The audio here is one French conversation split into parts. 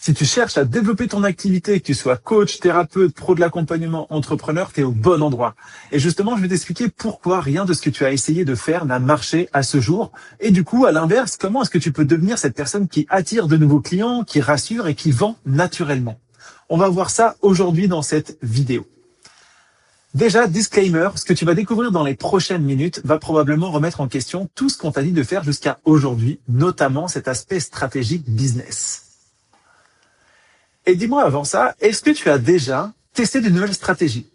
Si tu cherches à développer ton activité, que tu sois coach, thérapeute, pro de l'accompagnement, entrepreneur, tu es au bon endroit. Et justement, je vais t'expliquer pourquoi rien de ce que tu as essayé de faire n'a marché à ce jour. Et du coup, à l'inverse, comment est-ce que tu peux devenir cette personne qui attire de nouveaux clients, qui rassure et qui vend naturellement. On va voir ça aujourd'hui dans cette vidéo. Déjà, disclaimer, ce que tu vas découvrir dans les prochaines minutes va probablement remettre en question tout ce qu'on t'a dit de faire jusqu'à aujourd'hui, notamment cet aspect stratégique business. Et dis-moi avant ça, est-ce que tu as déjà testé de nouvelles stratégies?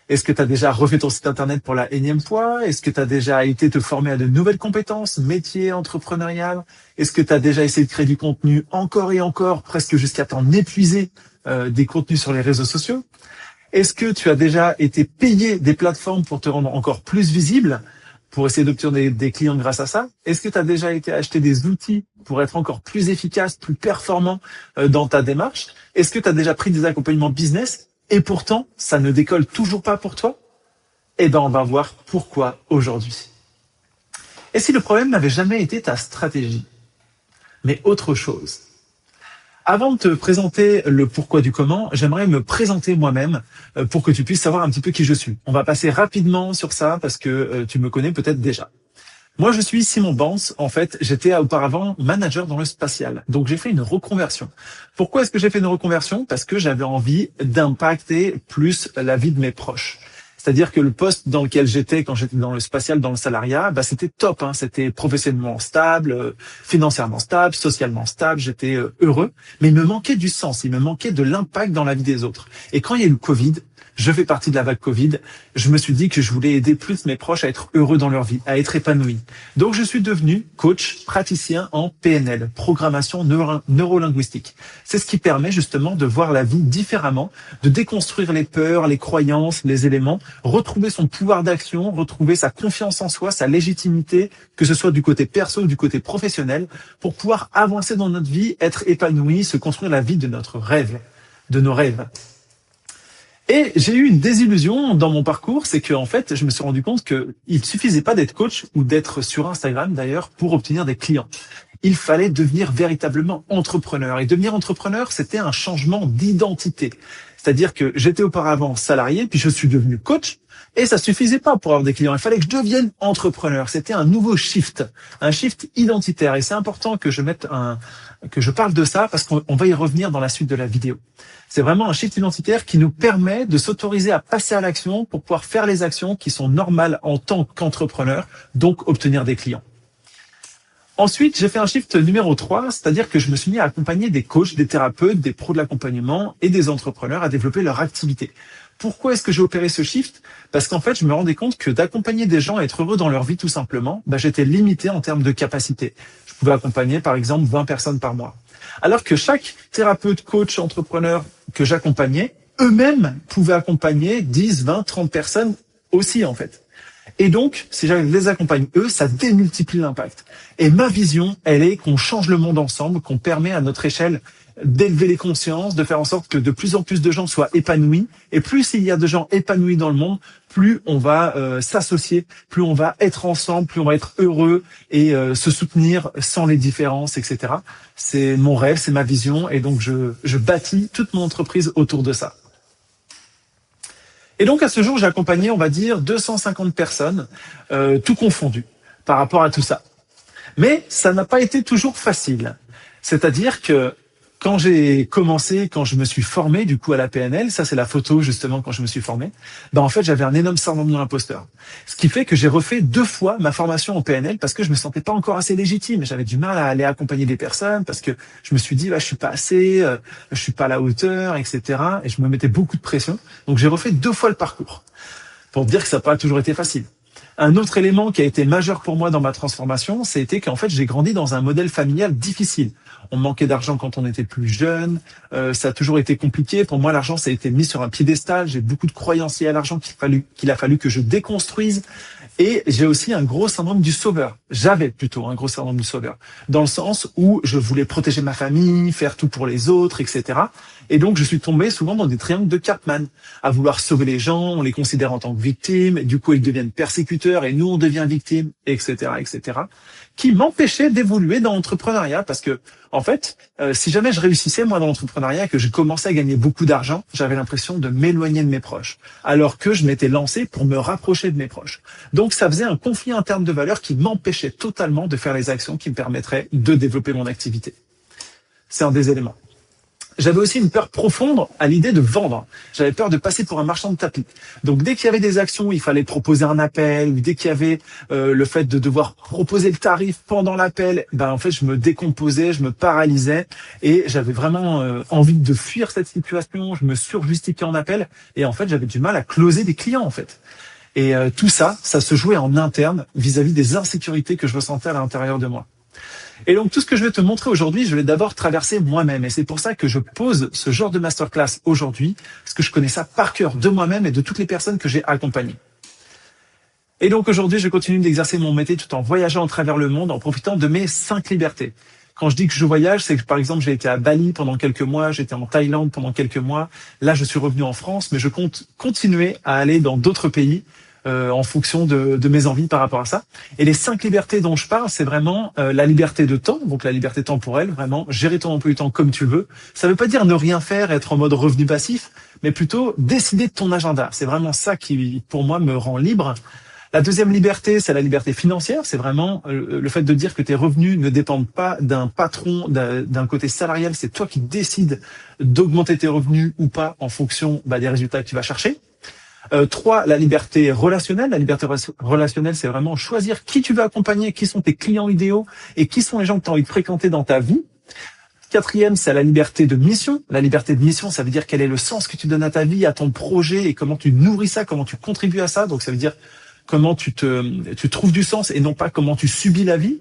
Est-ce que tu as déjà refait ton site internet pour la énième fois? Est-ce que tu as déjà été te former à de nouvelles compétences, métiers, entrepreneuriales? Est-ce que tu as déjà essayé de créer du contenu encore et encore, presque jusqu'à t'en épuiser des contenus sur les réseaux sociaux? Est-ce que tu as déjà été payé des plateformes pour te rendre encore plus visible, pour essayer d'obtenir des clients grâce à ça? Est-ce que tu as déjà été acheter des outils pour être encore plus efficace, plus performant dans ta démarche? Est-ce que tu as déjà pris des accompagnements business et pourtant, ça ne décolle toujours pas pour toi? Eh ben, on va voir pourquoi aujourd'hui. Et si le problème n'avait jamais été ta stratégie, mais autre chose? Avant de te présenter le pourquoi du comment, j'aimerais me présenter moi-même pour que tu puisses savoir un petit peu qui je suis. On va passer rapidement sur ça parce que tu me connais peut-être déjà. Moi, je suis Simon Bance. En fait, j'étais auparavant manager dans le spatial. Donc, j'ai fait une reconversion. Pourquoi est-ce que j'ai fait une reconversion? Parce que j'avais envie d'impacter plus la vie de mes proches. C'est-à-dire que le poste dans lequel j'étais quand j'étais dans le spatial, dans le salariat, c'était top. C'était professionnellement stable, financièrement stable, socialement stable. J'étais heureux, mais il me manquait du sens, il me manquait de l'impact dans la vie des autres. Et quand il y a eu le Covid, je fais partie de la vague Covid, je me suis dit que je voulais aider plus mes proches à être heureux dans leur vie, à être épanouis. Donc, je suis devenu coach, praticien en PNL, programmation neurolinguistique. C'est ce qui permet justement de voir la vie différemment, de déconstruire les peurs, les croyances, les éléments, retrouver son pouvoir d'action, retrouver sa confiance en soi, sa légitimité, que ce soit du côté perso ou du côté professionnel, pour pouvoir avancer dans notre vie, être épanoui, se construire la vie de notre rêve, de nos rêves. Et j'ai eu une désillusion dans mon parcours, c'est que en fait, je me suis rendu compte qu'il ne suffisait pas d'être coach ou d'être sur Instagram d'ailleurs pour obtenir des clients. Il fallait devenir véritablement entrepreneur. Et devenir entrepreneur, c'était un changement d'identité. C'est-à-dire que j'étais auparavant salarié, puis je suis devenu coach, et ça suffisait pas pour avoir des clients. Il fallait que je devienne entrepreneur. C'était un nouveau shift, un shift identitaire. Et c'est important que je parle de ça parce qu'on va y revenir dans la suite de la vidéo. C'est vraiment un shift identitaire qui nous permet de s'autoriser à passer à l'action pour pouvoir faire les actions qui sont normales en tant qu'entrepreneur, donc obtenir des clients. Ensuite, j'ai fait un shift numéro 3, c'est-à-dire que je me suis mis à accompagner des coachs, des thérapeutes, des pros de l'accompagnement et des entrepreneurs à développer leur activité. Pourquoi est-ce que j'ai opéré ce shift? Parce qu'en fait, je me rendais compte que d'accompagner des gens à être heureux dans leur vie tout simplement, j'étais limité en termes de capacité. Je pouvais accompagner par exemple 20 personnes par mois. Alors que chaque thérapeute, coach, entrepreneur que j'accompagnais, eux-mêmes pouvaient accompagner 10, 20, 30 personnes aussi en fait. Et donc, si je les accompagne eux, ça démultiplie l'impact. Et ma vision, elle est qu'on change le monde ensemble, qu'on permet à notre échelle d'élever les consciences, de faire en sorte que de plus en plus de gens soient épanouis. Et plus il y a de gens épanouis dans le monde, plus on va s'associer, plus on va être ensemble, plus on va être heureux et se soutenir sans les différences, etc. C'est mon rêve, c'est ma vision. Et donc, je bâtis toute mon entreprise autour de ça. Et donc, à ce jour, j'ai accompagné, on va dire, 250 personnes, tout confondu, par rapport à tout ça. Mais ça n'a pas été toujours facile. C'est-à-dire que quand j'ai commencé, quand je me suis formé, du coup, à la PNL, ça, c'est la photo, justement, quand je me suis formé, en fait, j'avais un énorme syndrome de l'imposteur. Ce qui fait que j'ai refait 2 fois ma formation en PNL parce que je me sentais pas encore assez légitime. J'avais du mal à aller accompagner des personnes parce que je me suis dit, je suis pas assez, je suis pas à la hauteur, etc. Et je me mettais beaucoup de pression. Donc, j'ai refait 2 fois le parcours pour dire que ça n'a pas toujours été facile. Un autre élément qui a été majeur pour moi dans ma transformation, c'était qu'en fait, j'ai grandi dans un modèle familial difficile. On manquait d'argent quand on était plus jeune, ça a toujours été compliqué. Pour moi, l'argent, ça a été mis sur un piédestal. J'ai beaucoup de croyances liées à l'argent qu'il a fallu que je déconstruise. Et j'ai aussi un gros syndrome du sauveur. J'avais plutôt un gros syndrome du sauveur. Dans le sens où je voulais protéger ma famille, faire tout pour les autres, etc. Et donc, je suis tombé souvent dans des triangles de Cartman. À vouloir sauver les gens, on les considère en tant que victimes. Du coup, ils deviennent persécuteurs et nous, on devient victimes, etc., etc. qui m'empêchait d'évoluer dans l'entrepreneuriat parce que, en fait, si jamais je réussissais, moi, dans l'entrepreneuriat, que je commençais à gagner beaucoup d'argent, j'avais l'impression de m'éloigner de mes proches, alors que je m'étais lancé pour me rapprocher de mes proches. Donc, ça faisait un conflit interne de valeurs qui m'empêchait totalement de faire les actions qui me permettraient de développer mon activité. C'est un des éléments. J'avais aussi une peur profonde à l'idée de vendre. J'avais peur de passer pour un marchand de tapis. Donc dès qu'il y avait des actions où il fallait proposer un appel, ou dès qu'il y avait le fait de devoir proposer le tarif pendant l'appel, en fait je me décomposais, je me paralysais et j'avais vraiment envie de fuir cette situation. Je me surjustifiais en appel et en fait j'avais du mal à closer des clients en fait. Et tout ça se jouait en interne vis-à-vis des insécurités que je ressentais à l'intérieur de moi. Et donc, tout ce que je vais te montrer aujourd'hui, je vais d'abord traverser moi-même. Et c'est pour ça que je pose ce genre de masterclass aujourd'hui, parce que je connais ça par cœur de moi-même et de toutes les personnes que j'ai accompagnées. Et donc, aujourd'hui, je continue d'exercer mon métier tout en voyageant à travers le monde, en profitant de mes 5 libertés. Quand je dis que je voyage, c'est que, par exemple, j'ai été à Bali pendant quelques mois, j'étais en Thaïlande pendant quelques mois. Là, je suis revenu en France, mais je compte continuer à aller dans d'autres pays, en fonction de mes envies par rapport à ça. Et les 5 libertés dont je parle, c'est vraiment la liberté de temps, donc la liberté temporelle, vraiment gérer ton emploi du temps comme tu veux. Ça veut pas dire ne rien faire, être en mode revenu passif, mais plutôt décider de ton agenda. C'est vraiment ça qui, pour moi, me rend libre. La deuxième liberté, c'est la liberté financière. C'est vraiment le fait de dire que tes revenus ne dépendent pas d'un patron, d'un côté salarial. C'est toi qui décides d'augmenter tes revenus ou pas en fonction des résultats que tu vas chercher. 3, la liberté relationnelle. La liberté relationnelle, c'est vraiment choisir qui tu veux accompagner, qui sont tes clients idéaux et qui sont les gens que tu as envie de fréquenter dans ta vie. 4e, c'est la liberté de mission. La liberté de mission, ça veut dire quel est le sens que tu donnes à ta vie, à ton projet et comment tu nourris ça, comment tu contribues à ça. Donc ça veut dire comment tu trouves du sens et non pas comment tu subis la vie.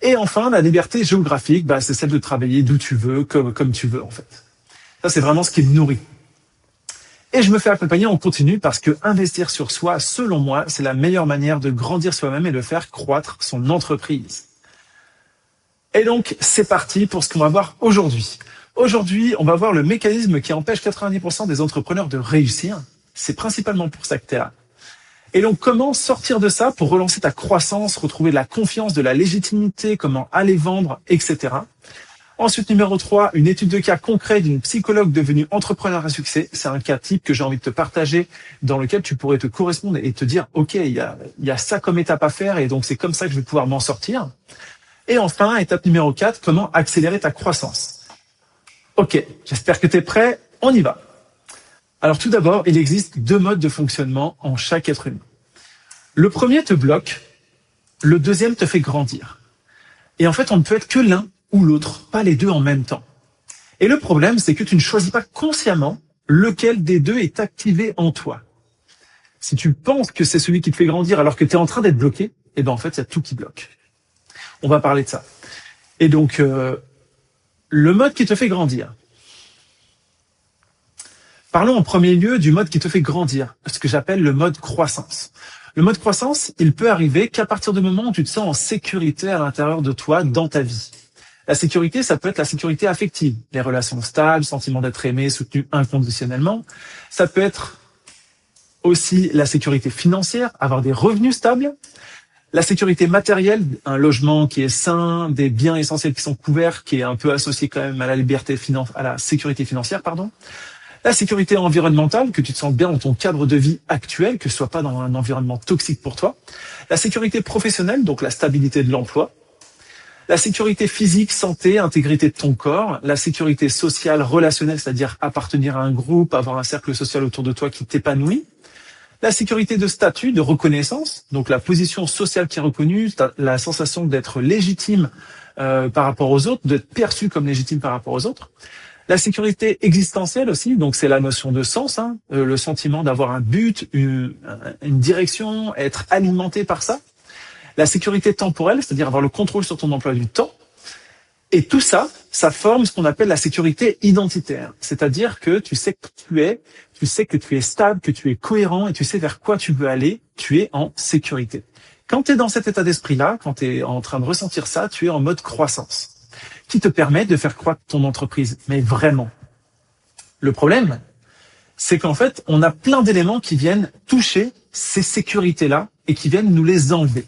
Et enfin, la liberté géographique, c'est celle de travailler d'où tu veux, comme tu veux en fait. Ça, c'est vraiment ce qui me nourrit. Et je me fais accompagner en continu parce que investir sur soi, selon moi, c'est la meilleure manière de grandir soi-même et de faire croître son entreprise. Et donc, c'est parti pour ce qu'on va voir aujourd'hui. Aujourd'hui, on va voir le mécanisme qui empêche 90% des entrepreneurs de réussir. C'est principalement pour ça que tu es là. Et donc, comment sortir de ça pour relancer ta croissance, retrouver de la confiance, de la légitimité, comment aller vendre, etc. Ensuite, numéro 3, une étude de cas concret d'une psychologue devenue entrepreneur à succès. C'est un cas type que j'ai envie de te partager dans lequel tu pourrais te correspondre et te dire, OK, il y a ça comme étape à faire et donc c'est comme ça que je vais pouvoir m'en sortir. Et enfin, étape numéro 4, comment accélérer ta croissance. OK, j'espère que tu es prêt. On y va. Alors tout d'abord, il existe 2 modes de fonctionnement en chaque être humain. Le premier te bloque, le deuxième te fait grandir. Et en fait, on ne peut être que l'un ou l'autre, pas les deux en même temps. Et le problème, c'est que tu ne choisis pas consciemment lequel des deux est activé en toi. Si tu penses que c'est celui qui te fait grandir alors que tu es en train d'être bloqué, en fait, il y a tout qui bloque. On va parler de ça. Et donc, le mode qui te fait grandir. Parlons en premier lieu du mode qui te fait grandir, ce que j'appelle le mode croissance. Le mode croissance, il peut arriver qu'à partir du moment où tu te sens en sécurité à l'intérieur de toi, dans ta vie. La sécurité, ça peut être la sécurité affective, les relations stables, sentiment d'être aimé, soutenu inconditionnellement. Ça peut être aussi la sécurité financière, avoir des revenus stables. La sécurité matérielle, un logement qui est sain, des biens essentiels qui sont couverts, qui est un peu associé quand même à à la sécurité financière, pardon. La sécurité environnementale, que tu te sens bien dans ton cadre de vie actuel, que ce soit pas dans un environnement toxique pour toi. La sécurité professionnelle, donc la stabilité de l'emploi. La sécurité physique, santé, intégrité de ton corps. La sécurité sociale, relationnelle, c'est-à-dire appartenir à un groupe, avoir un cercle social autour de toi qui t'épanouit. La sécurité de statut, de reconnaissance, donc la position sociale qui est reconnue, la sensation d'être légitime par rapport aux autres, d'être perçu comme légitime par rapport aux autres. La sécurité existentielle aussi, donc c'est la notion de sens, le sentiment d'avoir un but, une direction, être alimenté par ça. La sécurité temporelle, c'est-à-dire avoir le contrôle sur ton emploi du temps. Et tout ça, ça forme ce qu'on appelle la sécurité identitaire. C'est-à-dire que tu sais que tu sais que tu es stable, que tu es cohérent et tu sais vers quoi tu veux aller, tu es en sécurité. Quand tu es dans cet état d'esprit-là, quand tu es en train de ressentir ça, tu es en mode croissance, qui te permet de faire croître ton entreprise. Mais vraiment. Le problème, c'est qu'en fait, on a plein d'éléments qui viennent toucher ces sécurités-là et qui viennent nous les enlever.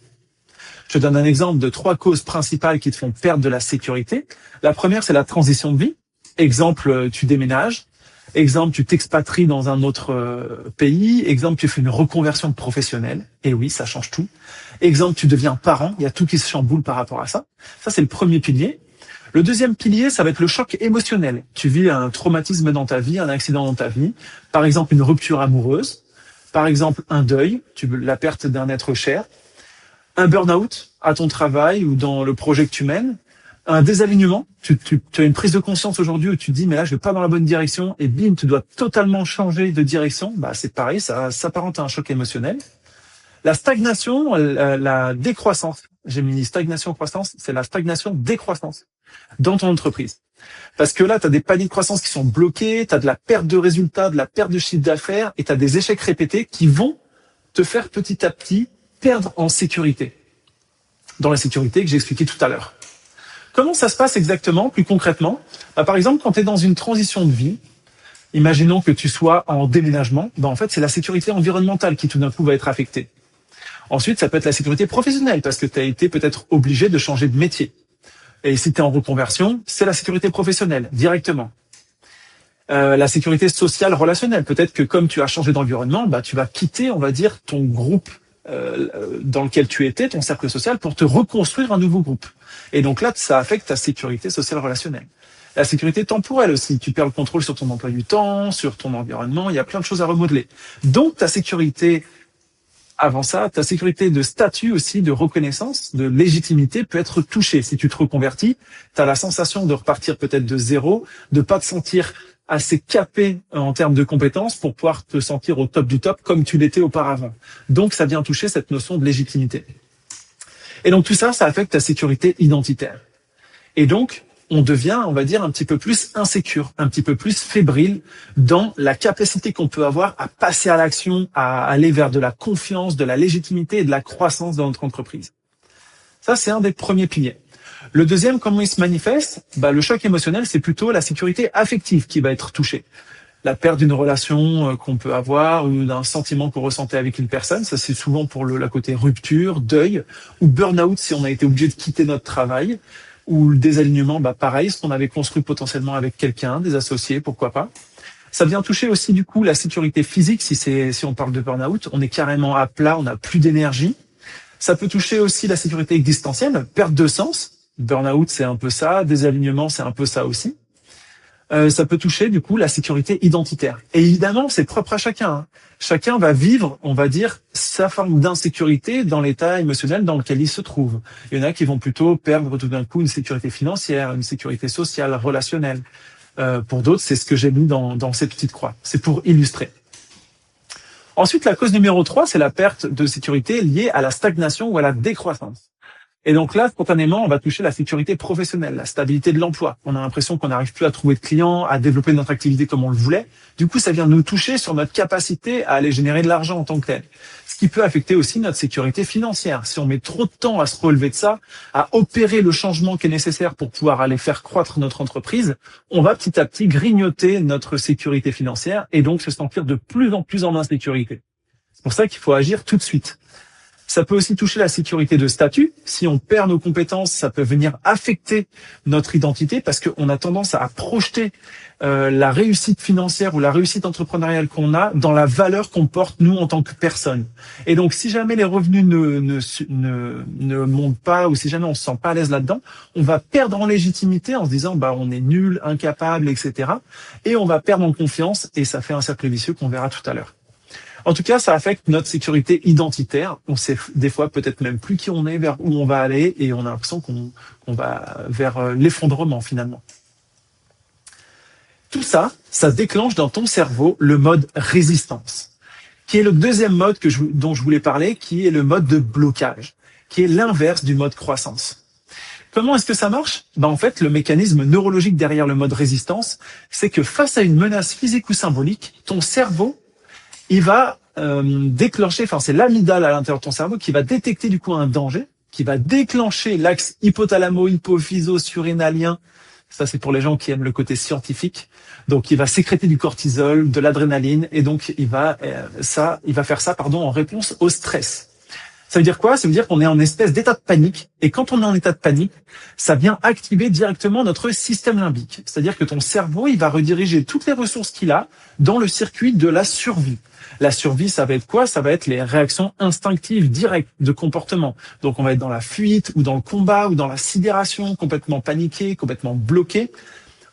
Je te donne un exemple de 3 causes principales qui te font perdre de la sécurité. La première, c'est la transition de vie. Exemple, tu déménages. Exemple, tu t'expatries dans un autre pays. Exemple, tu fais une reconversion professionnelle. Et oui, ça change tout. Exemple, tu deviens parent. Il y a tout qui se chamboule par rapport à ça. Ça, c'est le premier pilier. Le deuxième pilier, ça va être le choc émotionnel. Tu vis un traumatisme dans ta vie, un accident dans ta vie. Par exemple, une rupture amoureuse. Par exemple, un deuil, la perte d'un être cher. Un burn-out à ton travail ou dans le projet que tu mènes. Un désalignement, tu as une prise de conscience aujourd'hui où tu te dis mais là je vais pas dans la bonne direction et bim, tu dois totalement changer de direction. Bah c'est pareil, ça s'apparente à un choc émotionnel. La stagnation, la décroissance. J'ai mis stagnation croissance, c'est la stagnation décroissance dans ton entreprise. Parce que là, tu as des paliers de croissance qui sont bloqués, tu as de la perte de résultats, de la perte de chiffre d'affaires et tu as des échecs répétés qui vont te faire petit à petit perdre en sécurité. Dans la sécurité que j'ai expliqué tout à l'heure. Comment ça se passe exactement, plus concrètement? Par exemple, quand tu es dans une transition de vie, imaginons que tu sois en déménagement, en fait, c'est la sécurité environnementale qui tout d'un coup va être affectée. Ensuite, ça peut être la sécurité professionnelle, parce que tu as été peut-être obligé de changer de métier. Et si tu es en reconversion, c'est la sécurité professionnelle, directement. La sécurité sociale relationnelle, peut-être que comme tu as changé d'environnement, tu vas quitter, on va dire, ton groupe dans lequel tu étais, ton cercle social, pour te reconstruire un nouveau groupe. Et donc là, ça affecte ta sécurité sociale relationnelle. La sécurité temporelle aussi, tu perds le contrôle sur ton emploi du temps, sur ton environnement, il y a plein de choses à remodeler. Donc ta sécurité, avant ça, ta sécurité de statut aussi, de reconnaissance, de légitimité peut être touchée. Si tu te reconvertis, tu as la sensation de repartir peut-être de zéro, de pas te sentir assez capé en termes de compétences pour pouvoir te sentir au top du top comme tu l'étais auparavant. Donc ça vient toucher cette notion de légitimité. Et donc tout ça, ça affecte ta sécurité identitaire. Et donc, on devient, on va dire, un petit peu plus insécure, un petit peu plus fébrile dans la capacité qu'on peut avoir à passer à l'action, à aller vers de la confiance, de la légitimité et de la croissance dans notre entreprise. Ça, c'est un des premiers piliers. Le deuxième, comment il se manifeste? Le choc émotionnel, c'est plutôt la sécurité affective qui va être touchée. La perte d'une relation qu'on peut avoir ou d'un sentiment qu'on ressentait avec une personne, ça c'est souvent pour la côté rupture, deuil ou burn-out si on a été obligé de quitter notre travail, ou le désalignement, pareil, ce qu'on avait construit potentiellement avec quelqu'un, des associés, pourquoi pas. Ça vient toucher aussi du coup la sécurité physique si on parle de burn-out, on est carrément à plat, on n'a plus d'énergie. Ça peut toucher aussi la sécurité existentielle, perte de sens. Burn-out, c'est un peu ça. Désalignement, c'est un peu ça aussi. Ça peut toucher, du coup, la sécurité identitaire. Et évidemment, c'est propre à chacun. Chacun va vivre, on va dire, sa forme d'insécurité dans l'état émotionnel dans lequel il se trouve. Il y en a qui vont plutôt perdre tout d'un coup une sécurité financière, une sécurité sociale, relationnelle. Pour d'autres, c'est ce que j'ai mis dans ces petites croix. C'est pour illustrer. Ensuite, la cause numéro 3, c'est la perte de sécurité liée à la stagnation ou à la décroissance. Et donc là, spontanément, on va toucher la sécurité professionnelle, la stabilité de l'emploi. On a l'impression qu'on n'arrive plus à trouver de clients, à développer notre activité comme on le voulait. Du coup, ça vient nous toucher sur notre capacité à aller générer de l'argent en tant que tel. Ce qui peut affecter aussi notre sécurité financière. Si on met trop de temps à se relever de ça, à opérer le changement qui est nécessaire pour pouvoir aller faire croître notre entreprise, on va petit à petit grignoter notre sécurité financière et donc se sentir de plus en insécurité. C'est pour ça qu'il faut agir tout de suite. Ça peut aussi toucher la sécurité de statut. Si on perd nos compétences, ça peut venir affecter notre identité parce qu'on a tendance à projeter la réussite financière ou la réussite entrepreneuriale qu'on a dans la valeur qu'on porte nous en tant que personne. Et donc, si jamais les revenus ne montent pas ou si jamais on se sent pas à l'aise là-dedans, on va perdre en légitimité en se disant on est nul, incapable, etc. Et on va perdre en confiance et ça fait un cercle vicieux qu'on verra tout à l'heure. En tout cas, ça affecte notre sécurité identitaire. On sait des fois peut-être même plus qui on est, vers où on va aller, et on a l'impression qu'on va vers l'effondrement finalement. Tout ça, ça déclenche dans ton cerveau le mode résistance, qui est le deuxième mode dont je voulais parler, qui est le mode de blocage, qui est l'inverse du mode croissance. Comment est-ce que ça marche? En fait, le mécanisme neurologique derrière le mode résistance, c'est que face à une menace physique ou symbolique, ton cerveau il va déclencher, c'est l'amygdale à l'intérieur de ton cerveau qui va détecter du coup un danger, qui va déclencher l'axe hypothalamo-hypophyso-surrénalien. Ça, c'est pour les gens qui aiment le côté scientifique. Donc, il va sécréter du cortisol, de l'adrénaline, et donc il va faire ça, en réponse au stress. Ça veut dire quoi? Ça veut dire qu'on est en espèce d'état de panique. Et quand on est en état de panique, ça vient activer directement notre système limbique. C'est-à-dire que ton cerveau, il va rediriger toutes les ressources qu'il a dans le circuit de la survie. La survie, ça va être quoi? Ça va être les réactions instinctives directes de comportement. Donc on va être dans la fuite ou dans le combat ou dans la sidération, complètement paniqué, complètement bloqué,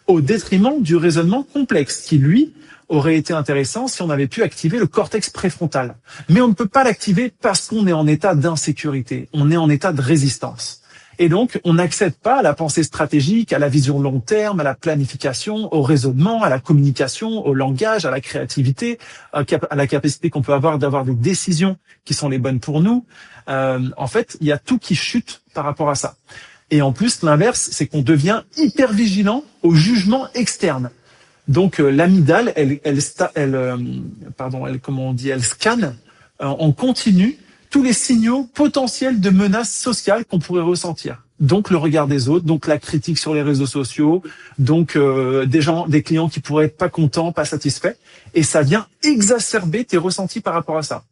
au détriment du raisonnement complexe qui, lui, aurait été intéressant si on avait pu activer le cortex préfrontal. Mais on ne peut pas l'activer parce qu'on est en état d'insécurité, on est en état de résistance. Et donc, on n'accède pas à la pensée stratégique, à la vision long terme, à la planification, au raisonnement, à la communication, au langage, à la créativité, à la capacité qu'on peut avoir d'avoir des décisions qui sont les bonnes pour nous. En fait, il y a tout qui chute par rapport à ça. Et en plus, l'inverse, c'est qu'on devient hyper vigilant au jugement externe. Donc l'amygdale, elle scanne en continu tous les signaux potentiels de menaces sociales qu'on pourrait ressentir. Donc le regard des autres, donc la critique sur les réseaux sociaux, donc des clients qui pourraient être pas contents, pas satisfaits, et ça vient exacerber tes ressentis par rapport à ça.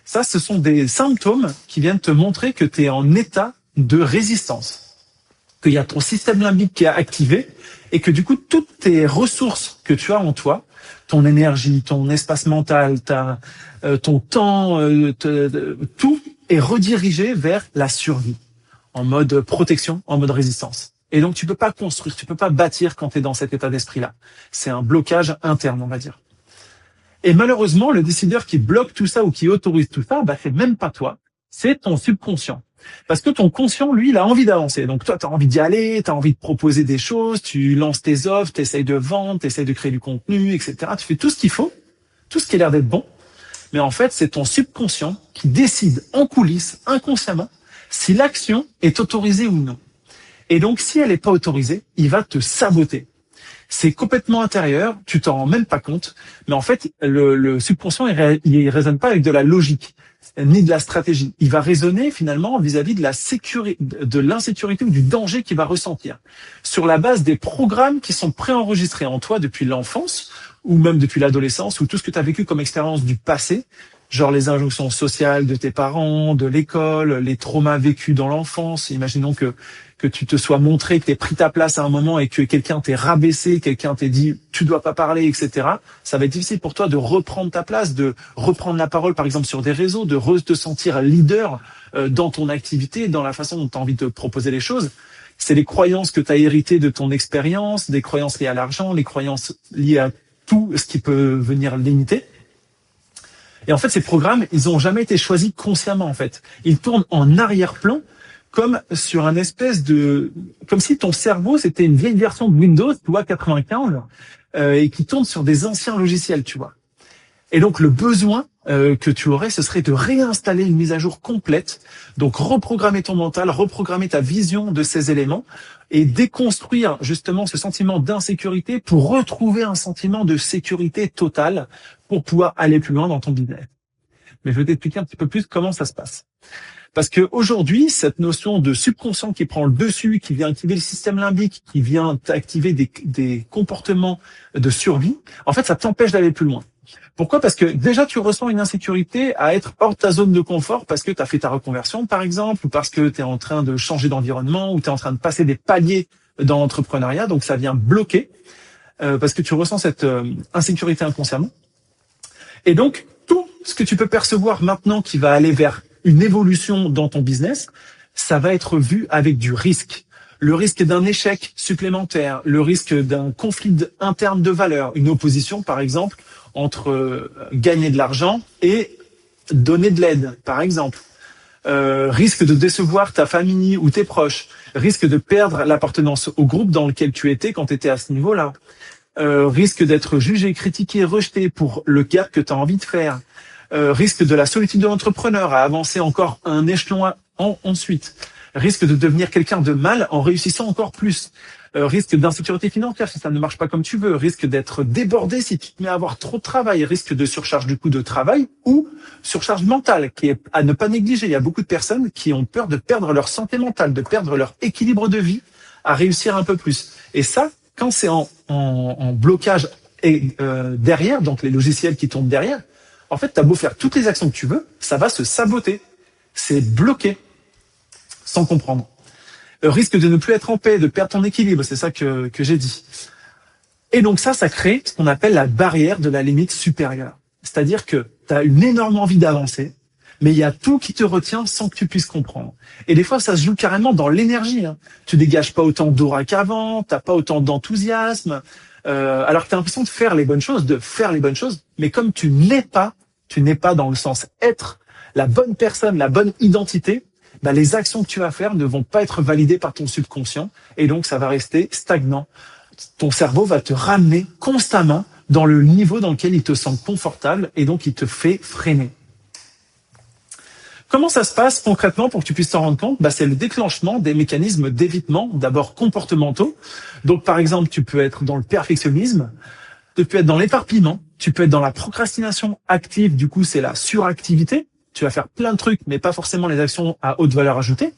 Ça, ce sont des symptômes qui viennent te montrer que tu es en état de résistance, qu'il y a ton système limbique qui est activé et que du coup, toutes tes ressources que tu as en toi, ton énergie, ton espace mental, ton temps, tout est redirigé vers la survie, en mode protection, en mode résistance. Et donc, tu peux pas construire, tu peux pas bâtir quand tu es dans cet état d'esprit-là. C'est un blocage interne, on va dire. Et malheureusement, le décideur qui bloque tout ça ou qui autorise tout ça, c'est même pas toi, c'est ton subconscient. Parce que ton conscient, lui, il a envie d'avancer. Donc toi, tu as envie d'y aller, tu as envie de proposer des choses, tu lances tes offres, tu essayes de vendre, tu essayes de créer du contenu, etc. Tu fais tout ce qu'il faut, tout ce qui a l'air d'être bon. Mais en fait, c'est ton subconscient qui décide en coulisses, inconsciemment, si l'action est autorisée ou non. Et donc, si elle n'est pas autorisée, il va te saboter. C'est complètement intérieur, tu t'en rends même pas compte. Mais en fait, le subconscient, il raisonne pas avec de la logique ni de la stratégie. Il va raisonner finalement vis-à-vis de la sécurité, de l'insécurité ou du danger qu'il va ressentir, sur la base des programmes qui sont préenregistrés en toi depuis l'enfance ou même depuis l'adolescence, ou tout ce que tu as vécu comme expérience du passé, genre les injonctions sociales de tes parents, de l'école, les traumas vécus dans l'enfance. Imaginons que tu te sois montré, que tu aies pris ta place à un moment et que quelqu'un t'ait rabaissé, quelqu'un t'ait dit « tu dois pas parler », etc. Ça va être difficile pour toi de reprendre ta place, de reprendre la parole, par exemple, sur des réseaux, de te sentir leader dans ton activité, dans la façon dont tu as envie de proposer les choses. C'est les croyances que tu as héritées de ton expérience, des croyances liées à l'argent, les croyances liées à tout ce qui peut venir limiter. Et en fait, ces programmes, ils ont jamais été choisis consciemment, en fait. Ils tournent en arrière-plan, comme sur un espèce comme si ton cerveau, c'était une vieille version de Windows, tu vois, 95, et qui tourne sur des anciens logiciels, tu vois. Et donc, le besoin que tu aurais, ce serait de réinstaller une mise à jour complète, donc reprogrammer ton mental, reprogrammer ta vision de ces éléments, et déconstruire justement ce sentiment d'insécurité pour retrouver un sentiment de sécurité totale pour pouvoir aller plus loin dans ton business. Mais je vais t'expliquer un petit peu plus comment ça se passe. Parce que aujourd'hui, cette notion de subconscient qui prend le dessus, qui vient activer le système limbique, qui vient activer des comportements de survie, en fait, ça t'empêche d'aller plus loin. Pourquoi? Parce que déjà, tu ressens une insécurité à être hors de ta zone de confort parce que tu as fait ta reconversion, par exemple, ou parce que tu es en train de changer d'environnement, ou tu es en train de passer des paliers dans l'entrepreneuriat. Donc, ça vient bloquer parce que tu ressens cette insécurité inconsciemment. Et donc, tout ce que tu peux percevoir maintenant qui va aller vers une évolution dans ton business, ça va être vu avec du risque. Le risque d'un échec supplémentaire, le risque d'un conflit interne de valeurs, une opposition, par exemple, entre gagner de l'argent et donner de l'aide, par exemple. Risque de décevoir ta famille ou tes proches. Risque de perdre l'appartenance au groupe dans lequel tu étais quand tu étais à ce niveau-là. Risque d'être jugé, critiqué, rejeté pour le gap que tu as envie de faire. Risque de la solitude de l'entrepreneur à avancer encore un échelon ensuite. Risque de devenir quelqu'un de mal en réussissant encore plus. Risque d'insécurité financière si ça ne marche pas comme tu veux. Risque d'être débordé si tu te mets à avoir trop de travail. Risque de surcharge du coup de travail ou surcharge mentale qui est à ne pas négliger. Il y a beaucoup de personnes qui ont peur de perdre leur santé mentale, de perdre leur équilibre de vie à réussir un peu plus. Et ça, quand c'est en blocage derrière, donc les logiciels qui tombent derrière, en fait, t'as beau faire toutes les actions que tu veux, ça va se saboter. c'est bloquer sans comprendre. Risque de ne plus être en paix, de perdre ton équilibre, c'est ça que j'ai dit. Et donc ça crée ce qu'on appelle la barrière de la limite supérieure. C'est-à-dire que tu as une énorme envie d'avancer, mais il y a tout qui te retient sans que tu puisses comprendre. Et des fois, ça se joue carrément dans l'énergie. Tu dégages pas autant d'aura qu'avant, t'as pas autant d'enthousiasme, alors que tu as l'impression de faire les bonnes choses, mais comme tu n'es pas dans le sens être la bonne personne, la bonne identité, les actions que tu vas faire ne vont pas être validées par ton subconscient, et donc ça va rester stagnant. Ton cerveau va te ramener constamment dans le niveau dans lequel il te sent confortable, et donc il te fait freiner. Comment ça se passe concrètement pour que tu puisses t'en rendre compte? C'est le déclenchement des mécanismes d'évitement, d'abord comportementaux. Donc par exemple, tu peux être dans le perfectionnisme, tu peux être dans l'éparpillement, tu peux être dans la procrastination active, du coup c'est la suractivité, tu vas faire plein de trucs mais pas forcément les actions à haute valeur ajoutée,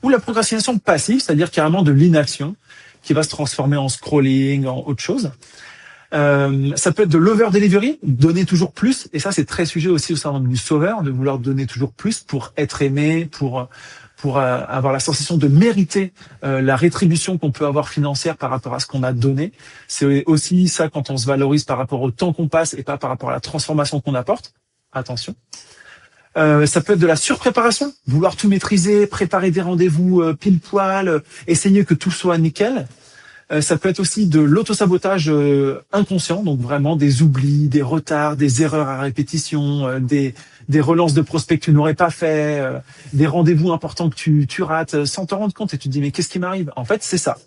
ou la procrastination passive, c'est-à-dire carrément de l'inaction qui va se transformer en scrolling, en autre chose. Ça peut être de l'over-delivery, donner toujours plus, et ça c'est très sujet aussi au syndrome du sauveur, de vouloir donner toujours plus pour être aimé, pour avoir la sensation de mériter la rétribution qu'on peut avoir financière par rapport à ce qu'on a donné. C'est aussi ça quand on se valorise par rapport au temps qu'on passe et pas par rapport à la transformation qu'on apporte. Attention. Ça peut être de la surpréparation, vouloir tout maîtriser, préparer des rendez-vous pile poil, essayer que tout soit nickel. Ça peut être aussi de l'autosabotage inconscient, donc vraiment des oublis, des retards, des erreurs à répétition, des relances de prospects que tu n'aurais pas fait, des rendez-vous importants que tu rates sans te rendre compte, et tu te dis mais qu'est-ce qui m'arrive? En fait, c'est ça.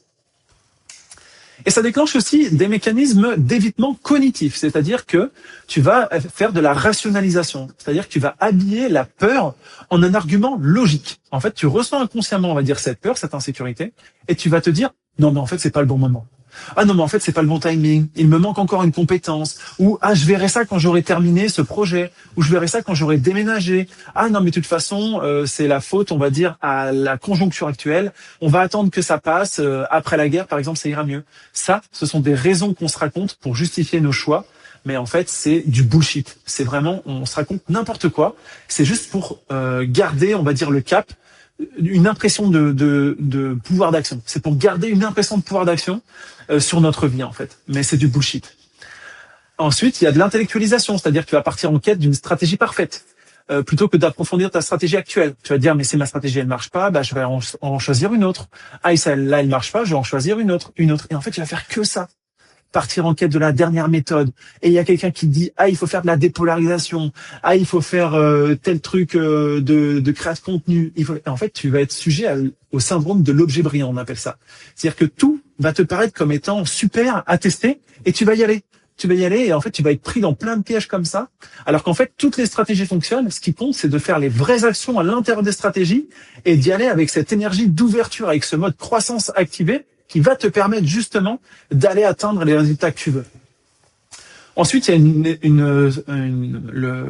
Et ça déclenche aussi des mécanismes d'évitement cognitif, c'est-à-dire que tu vas faire de la rationalisation, c'est-à-dire que tu vas habiller la peur en un argument logique. En fait, tu ressens inconsciemment, on va dire, cette peur, cette insécurité, et tu vas te dire non mais en fait c'est pas le bon moment. Ah non mais en fait c'est pas le bon timing, il me manque encore une compétence, ou ah je verrai ça quand j'aurai terminé ce projet, ou je verrai ça quand j'aurai déménagé. Ah non mais de toute façon c'est la faute, on va dire, à la conjoncture actuelle, on va attendre que ça passe, après la guerre par exemple ça ira mieux. Ça, ce sont des raisons qu'on se raconte pour justifier nos choix, mais en fait c'est du bullshit. C'est vraiment, on se raconte n'importe quoi, c'est juste pour garder, on va dire, le cap, une impression de pouvoir d'action. C'est pour garder une impression de pouvoir d'action sur notre vie, en fait. Mais c'est du bullshit. Ensuite, il y a de l'intellectualisation, c'est-à-dire que tu vas partir en quête d'une stratégie parfaite. Plutôt que d'approfondir ta stratégie actuelle. Tu vas te dire, mais si ma stratégie, elle marche pas, je vais en choisir une autre. Ah, et celle-là, elle marche pas, je vais en choisir une autre. Et en fait, tu vas faire que ça. Partir en quête de la dernière méthode. Et il y a quelqu'un qui dit il faut faire de la dépolarisation, il faut faire tel truc de création de contenu. Et en fait, tu vas être sujet au syndrome de l'objet brillant, on appelle ça. C'est-à-dire que tout va te paraître comme étant super à tester, et tu vas y aller. Et en fait, tu vas être pris dans plein de pièges comme ça. Alors qu'en fait, toutes les stratégies fonctionnent. Ce qui compte, c'est de faire les vraies actions à l'intérieur des stratégies et d'y aller avec cette énergie d'ouverture, avec ce mode croissance activé, qui va te permettre justement d'aller atteindre les résultats que tu veux. Ensuite, il y a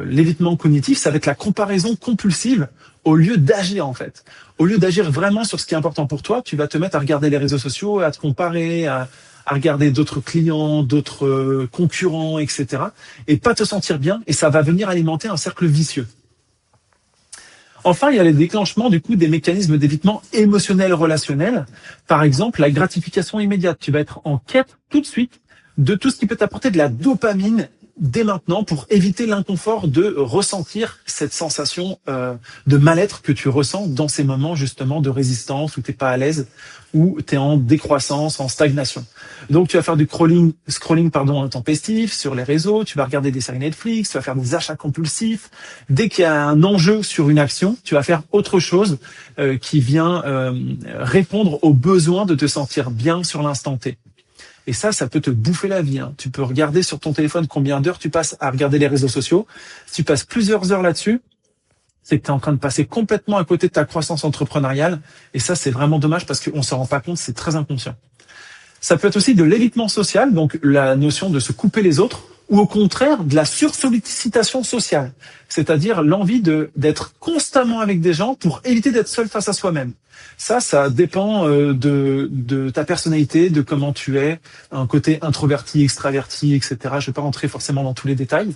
l'évitement cognitif, ça va être la comparaison compulsive au lieu d'agir en fait. Au lieu d'agir vraiment sur ce qui est important pour toi, tu vas te mettre à regarder les réseaux sociaux, à te comparer, à regarder d'autres clients, d'autres concurrents, etc. et pas te sentir bien, et ça va venir alimenter un cercle vicieux. Enfin, il y a les déclenchements du coup des mécanismes d'évitement émotionnel relationnel. Par exemple, la gratification immédiate. Tu vas être en quête tout de suite de tout ce qui peut t'apporter de la dopamine dès maintenant pour éviter l'inconfort de ressentir cette sensation de mal-être que tu ressens dans ces moments justement de résistance où t'es pas à l'aise, où t'es en décroissance, en stagnation. Donc tu vas faire du scrolling intempestif sur les réseaux, tu vas regarder des séries Netflix, tu vas faire des achats compulsifs. Dès qu'il y a un enjeu sur une action, tu vas faire autre chose qui vient répondre au besoin de te sentir bien sur l'instant T. Et ça peut te bouffer la vie. Tu peux regarder sur ton téléphone combien d'heures tu passes à regarder les réseaux sociaux. Si tu passes plusieurs heures là-dessus, c'est que tu es en train de passer complètement à côté de ta croissance entrepreneuriale. Et ça, c'est vraiment dommage parce qu'on ne s'en rend pas compte, c'est très inconscient. Ça peut être aussi de l'évitement social, donc la notion de se couper les autres, ou au contraire de la sursollicitation sociale, c'est-à-dire l'envie d'être constamment avec des gens pour éviter d'être seul face à soi-même. Ça dépend de ta personnalité, de comment tu es, un côté introverti, extraverti, etc. Je ne vais pas rentrer forcément dans tous les détails.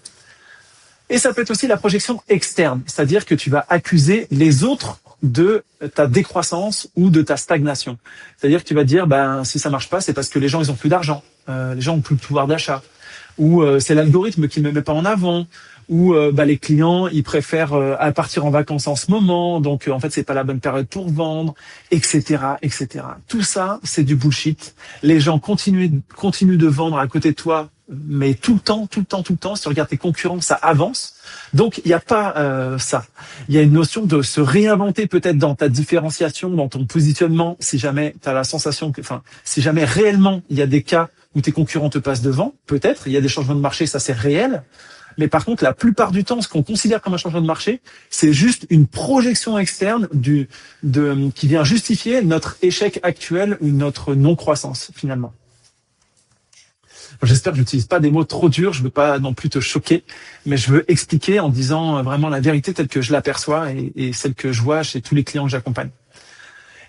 Et ça peut être aussi la projection externe, c'est-à-dire que tu vas accuser les autres de ta décroissance ou de ta stagnation. C'est-à-dire que tu vas dire, ben si ça marche pas, c'est parce que les gens ils ont plus d'argent, les gens ont plus de pouvoir d'achat, ou c'est l'algorithme qui ne me met pas en avant, ou les clients ils préfèrent partir en vacances en ce moment, donc en fait c'est pas la bonne période pour vendre, etc., etc. Tout ça c'est du bullshit. Les gens continuent de vendre à côté de toi, mais tout le temps, tout le temps, tout le temps. Si tu regardes tes concurrents, ça avance. Donc il n'y a pas ça. Il y a une notion de se réinventer peut-être dans ta différenciation, dans ton positionnement, si jamais tu as la sensation que, enfin, si jamais réellement il y a des cas où tes concurrents te passent devant, peut-être, il y a des changements de marché, ça c'est réel. Mais par contre, la plupart du temps, ce qu'on considère comme un changement de marché, c'est juste une projection externe qui vient justifier notre échec actuel ou notre non-croissance, finalement. J'espère que je n'utilise pas des mots trop durs, je veux pas non plus te choquer, mais je veux expliquer en disant vraiment la vérité telle que je l'aperçois et celle que je vois chez tous les clients que j'accompagne.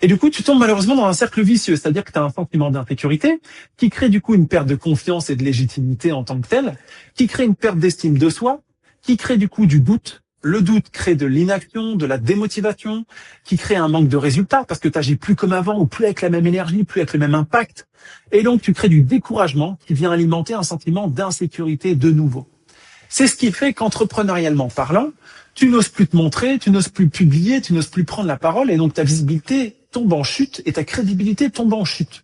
Et du coup, tu tombes malheureusement dans un cercle vicieux, c'est-à-dire que tu as un sentiment d'insécurité qui crée du coup une perte de confiance et de légitimité en tant que tel, qui crée une perte d'estime de soi, qui crée du coup du doute. Le doute crée de l'inaction, de la démotivation, qui crée un manque de résultats parce que tu n'agis plus comme avant ou plus avec la même énergie, plus avec le même impact. Et donc, tu crées du découragement qui vient alimenter un sentiment d'insécurité de nouveau. C'est ce qui fait qu'entrepreneurialement parlant, tu n'oses plus te montrer, tu n'oses plus publier, tu n'oses plus prendre la parole et donc ta visibilité tombe en chute et ta crédibilité tombe en chute.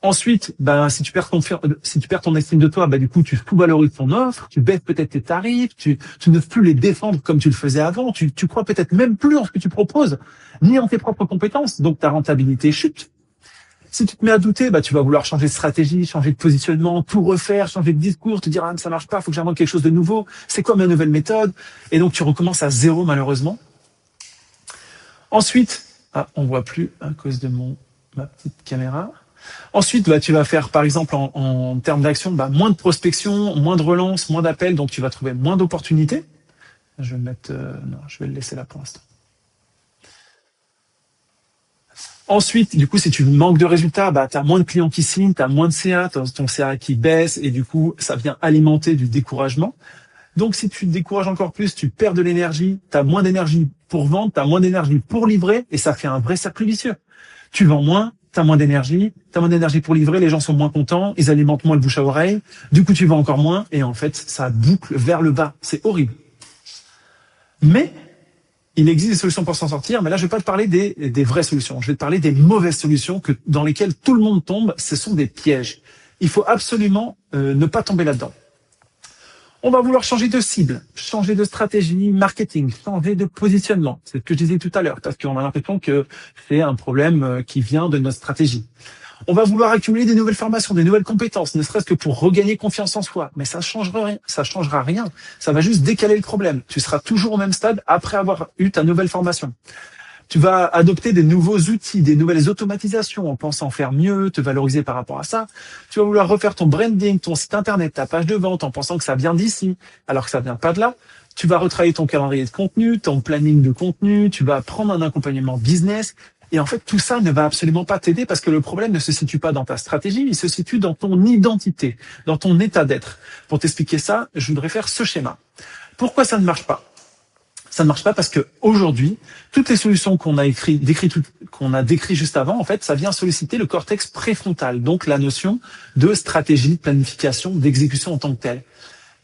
Ensuite, si tu perds ton estime de toi, du coup, tu sous-valorises ton offre, tu baisses peut-être tes tarifs, tu n'oses plus les défendre comme tu le faisais avant, tu crois peut-être même plus en ce que tu proposes, ni en tes propres compétences, donc ta rentabilité chute. Si tu te mets à douter, tu vas vouloir changer de stratégie, changer de positionnement, tout refaire, changer de discours, te dire ça marche pas, faut que j'invente quelque chose de nouveau, c'est quoi ma nouvelle méthode? Et donc tu recommences à zéro malheureusement. Ensuite, on voit plus à cause de ma petite caméra. Ensuite, tu vas faire, par exemple, en termes d'action, moins de prospection, moins de relance, moins d'appels, donc tu vas trouver moins d'opportunités. Je vais je vais le laisser là pour l'instant. Ensuite, du coup, si tu manques de résultats, tu as moins de clients qui signent, tu as moins de CA, ton CA qui baisse, et du coup, ça vient alimenter du découragement. Donc, si tu te décourages encore plus, tu perds de l'énergie, tu as moins d'énergie pour vendre, tu as moins d'énergie pour livrer, et ça fait un vrai cercle vicieux. Tu vends moins, tu as moins d'énergie pour livrer, les gens sont moins contents, ils alimentent moins le bouche à oreille, du coup tu vends encore moins, et en fait, ça boucle vers le bas. C'est horrible. Mais il existe des solutions pour s'en sortir, mais là, je vais pas te parler des vraies solutions. Je vais te parler des mauvaises solutions dans lesquelles tout le monde tombe. Ce sont des pièges. Il faut absolument ne pas tomber là-dedans. On va vouloir changer de cible, changer de stratégie marketing, changer de positionnement. C'est ce que je disais tout à l'heure, parce qu'on a l'impression que c'est un problème qui vient de notre stratégie. On va vouloir accumuler des nouvelles formations, des nouvelles compétences, ne serait-ce que pour regagner confiance en soi. Mais ça changera rien. Ça va juste décaler le problème. Tu seras toujours au même stade après avoir eu ta nouvelle formation. Tu vas adopter des nouveaux outils, des nouvelles automatisations en pensant faire mieux, te valoriser par rapport à ça. Tu vas vouloir refaire ton branding, ton site internet, ta page de vente en pensant que ça vient d'ici, alors que ça vient pas de là. Tu vas retravailler ton calendrier de contenu, ton planning de contenu, tu vas prendre un accompagnement business. Et en fait, tout ça ne va absolument pas t'aider parce que le problème ne se situe pas dans ta stratégie, il se situe dans ton identité, dans ton état d'être. Pour t'expliquer ça, je voudrais faire ce schéma. Pourquoi ça ne marche pas ? Ça ne marche pas parce que aujourd'hui, toutes les solutions qu'on a décrites juste avant, en fait, ça vient solliciter le cortex préfrontal, donc la notion de stratégie, de planification, d'exécution en tant que telle.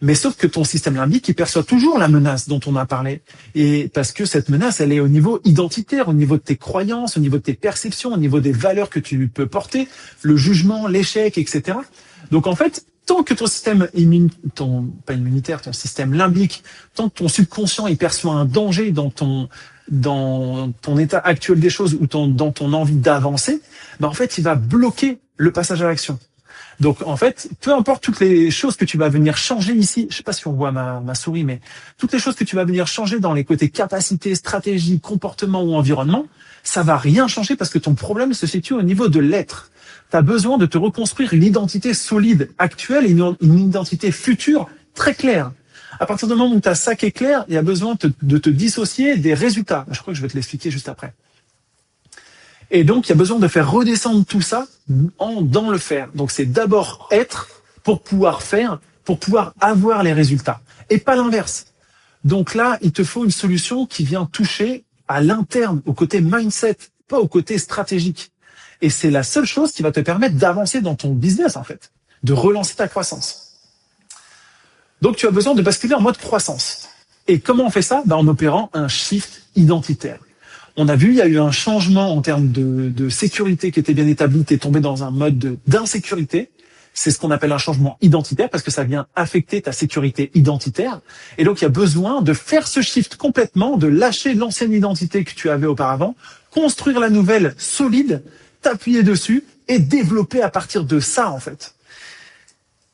Mais sauf que ton système limbique, il perçoit toujours la menace dont on a parlé. Et parce que cette menace, elle est au niveau identitaire, au niveau de tes croyances, au niveau de tes perceptions, au niveau des valeurs que tu peux porter, le jugement, l'échec, etc. Donc en fait, tant que ton système ton système limbique, tant que ton subconscient, il perçoit un danger dans ton état actuel des choses ou dans ton envie d'avancer, en fait, il va bloquer le passage à l'action. Donc, en fait, peu importe toutes les choses que tu vas venir changer ici, je sais pas si on voit ma souris, mais toutes les choses que tu vas venir changer dans les côtés capacité, stratégie, comportement ou environnement, ça va rien changer parce que ton problème se situe au niveau de l'être. Tu as besoin de te reconstruire une identité solide actuelle et une identité future très claire. À partir du moment où tu as ça qui est clair, il y a besoin de te dissocier des résultats. Je crois que je vais te l'expliquer juste après. Et donc, il y a besoin de faire redescendre tout ça dans le faire. Donc, c'est d'abord être pour pouvoir faire pour pouvoir avoir les résultats et pas l'inverse. Donc là, il te faut une solution qui vient toucher à l'interne, au côté mindset, pas au côté stratégique. Et c'est la seule chose qui va te permettre d'avancer dans ton business, en fait, de relancer ta croissance. Donc, tu as besoin de basculer en mode croissance. Et comment on fait ça? En opérant un shift identitaire. On a vu, il y a eu un changement en termes de sécurité qui était bien établi. Tu es tombé dans un mode d'insécurité. C'est ce qu'on appelle un changement identitaire parce que ça vient affecter ta sécurité identitaire. Et donc, il y a besoin de faire ce shift complètement, de lâcher l'ancienne identité que tu avais auparavant, construire la nouvelle solide, t'appuyer dessus et développer à partir de ça, en fait.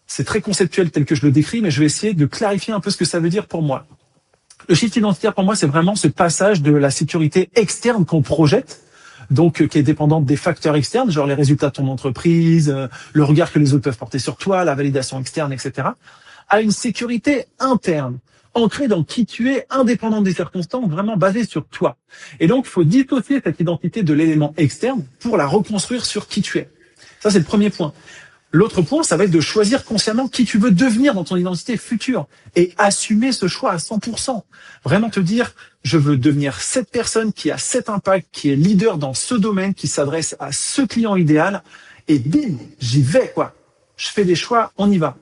C'est très conceptuel tel que je le décris, mais je vais essayer de clarifier un peu ce que ça veut dire pour moi. Le shift identitaire, pour moi, c'est vraiment ce passage de la sécurité externe qu'on projette, donc qui est dépendante des facteurs externes, genre les résultats de ton entreprise, le regard que les autres peuvent porter sur toi, la validation externe, etc., à une sécurité interne, ancrée dans qui tu es, indépendante des circonstances, vraiment basée sur toi. Et donc, il faut dissocier cette identité de l'élément externe pour la reconstruire sur qui tu es. Ça, c'est le premier point. L'autre point, ça va être de choisir consciemment qui tu veux devenir dans ton identité future et assumer ce choix à 100%. Vraiment te dire, je veux devenir cette personne qui a cet impact, qui est leader dans ce domaine, qui s'adresse à ce client idéal et bim, j'y vais, quoi. Je fais des choix, on y va.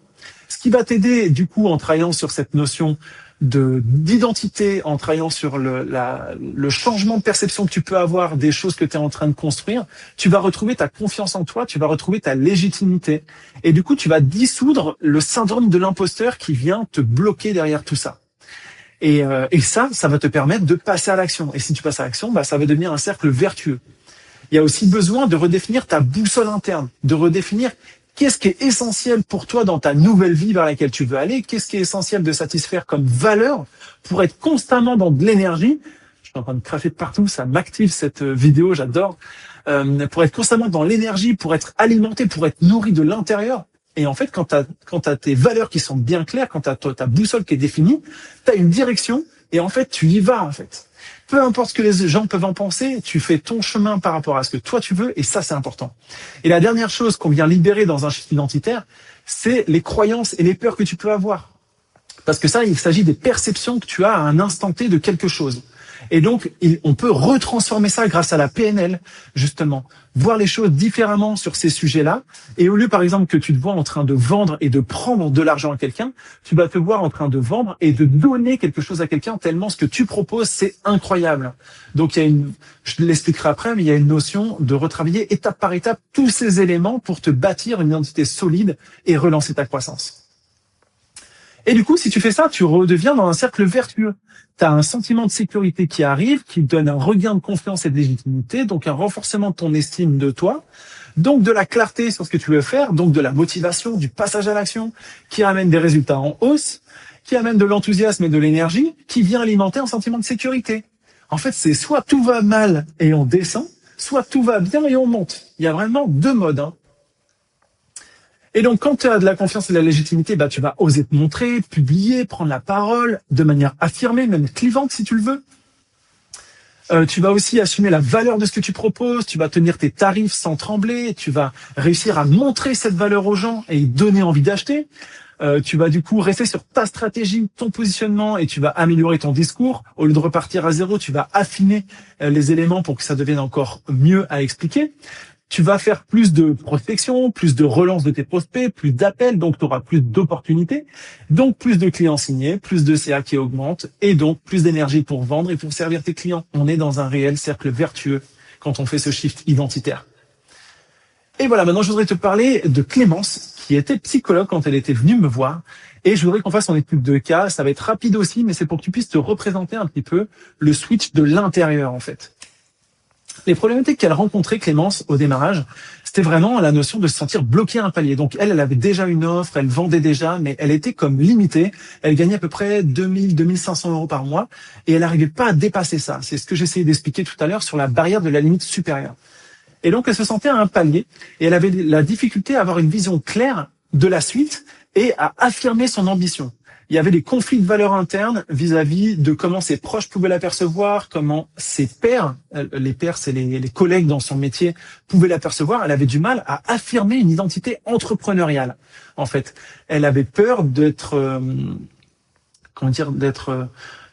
Ce qui va t'aider, du coup, en travaillant sur cette notion d'identité, en travaillant sur le changement de perception que tu peux avoir des choses que tu es en train de construire, tu vas retrouver ta confiance en toi, tu vas retrouver ta légitimité. Et du coup, tu vas dissoudre le syndrome de l'imposteur qui vient te bloquer derrière tout ça. Et ça va te permettre de passer à l'action. Et si tu passes à l'action, ça va devenir un cercle vertueux. Il y a aussi besoin de redéfinir ta boussole interne, de redéfinir qu'est-ce qui est essentiel pour toi dans ta nouvelle vie vers laquelle tu veux aller? Qu'est-ce qui est essentiel de satisfaire comme valeur pour être constamment dans de l'énergie? Je suis en train de cracher de partout, ça m'active cette vidéo, j'adore. Pour être constamment dans l'énergie, pour être alimenté, pour être nourri de l'intérieur. Et en fait, quand t'as tes valeurs qui sont bien claires, quand t'as ta boussole qui est définie, t'as une direction et en fait, tu y vas en fait. Peu importe ce que les gens peuvent en penser, tu fais ton chemin par rapport à ce que toi tu veux, et ça c'est important. Et la dernière chose qu'on vient libérer dans un shift identitaire, c'est les croyances et les peurs que tu peux avoir. Parce que ça, il s'agit des perceptions que tu as à un instant T de quelque chose. Et donc, on peut retransformer ça grâce à la PNL, justement. Voir les choses différemment sur ces sujets-là. Et au lieu, par exemple, que tu te vois en train de vendre et de prendre de l'argent à quelqu'un, tu vas te voir en train de vendre et de donner quelque chose à quelqu'un tellement ce que tu proposes, c'est incroyable. Donc, je l'expliquerai après, mais il y a une notion de retravailler étape par étape tous ces éléments pour te bâtir une identité solide et relancer ta croissance. Et du coup, si tu fais ça, tu redeviens dans un cercle vertueux. Tu as un sentiment de sécurité qui arrive, qui te donne un regain de confiance et de légitimité, donc un renforcement de ton estime de toi, donc de la clarté sur ce que tu veux faire, donc de la motivation, du passage à l'action, qui amène des résultats en hausse, qui amène de l'enthousiasme et de l'énergie, qui vient alimenter un sentiment de sécurité. En fait, c'est soit tout va mal et on descend, soit tout va bien et on monte. Il y a vraiment deux modes, hein. Et donc, quand tu as de la confiance et de la légitimité, tu vas oser te montrer, publier, prendre la parole de manière affirmée, même clivante si tu le veux. Tu vas aussi assumer la valeur de ce que tu proposes, tu vas tenir tes tarifs sans trembler, tu vas réussir à montrer cette valeur aux gens et donner envie d'acheter. Tu vas du coup rester sur ta stratégie, ton positionnement et tu vas améliorer ton discours. Au lieu de repartir à zéro, tu vas affiner les éléments pour que ça devienne encore mieux à expliquer. Tu vas faire plus de prospection, plus de relance de tes prospects, plus d'appels, donc tu auras plus d'opportunités, donc plus de clients signés, plus de CA qui augmente, et donc plus d'énergie pour vendre et pour servir tes clients. On est dans un réel cercle vertueux quand on fait ce shift identitaire. Et voilà, maintenant je voudrais te parler de Clémence, qui était psychologue quand elle était venue me voir, et je voudrais qu'on fasse son étude de cas. Ça va être rapide aussi, mais c'est pour que tu puisses te représenter un petit peu le switch de l'intérieur en fait. Les problématiques qu'elle rencontrait, Clémence, au démarrage, c'était vraiment la notion de se sentir bloqué à un palier. Donc elle avait déjà une offre, elle vendait déjà, mais elle était comme limitée. Elle gagnait à peu près 2500 euros par mois et elle n'arrivait pas à dépasser ça. C'est ce que j'essayais d'expliquer tout à l'heure sur la barrière de la limite supérieure. Et donc elle se sentait à un palier et elle avait la difficulté à avoir une vision claire de la suite et à affirmer son ambition. Il y avait des conflits de valeurs internes vis-à-vis de comment ses proches pouvaient l'apercevoir, comment ses pairs, les pairs, c'est les collègues dans son métier, pouvaient l'apercevoir. Elle avait du mal à affirmer une identité entrepreneuriale. En fait, elle avait peur d'être,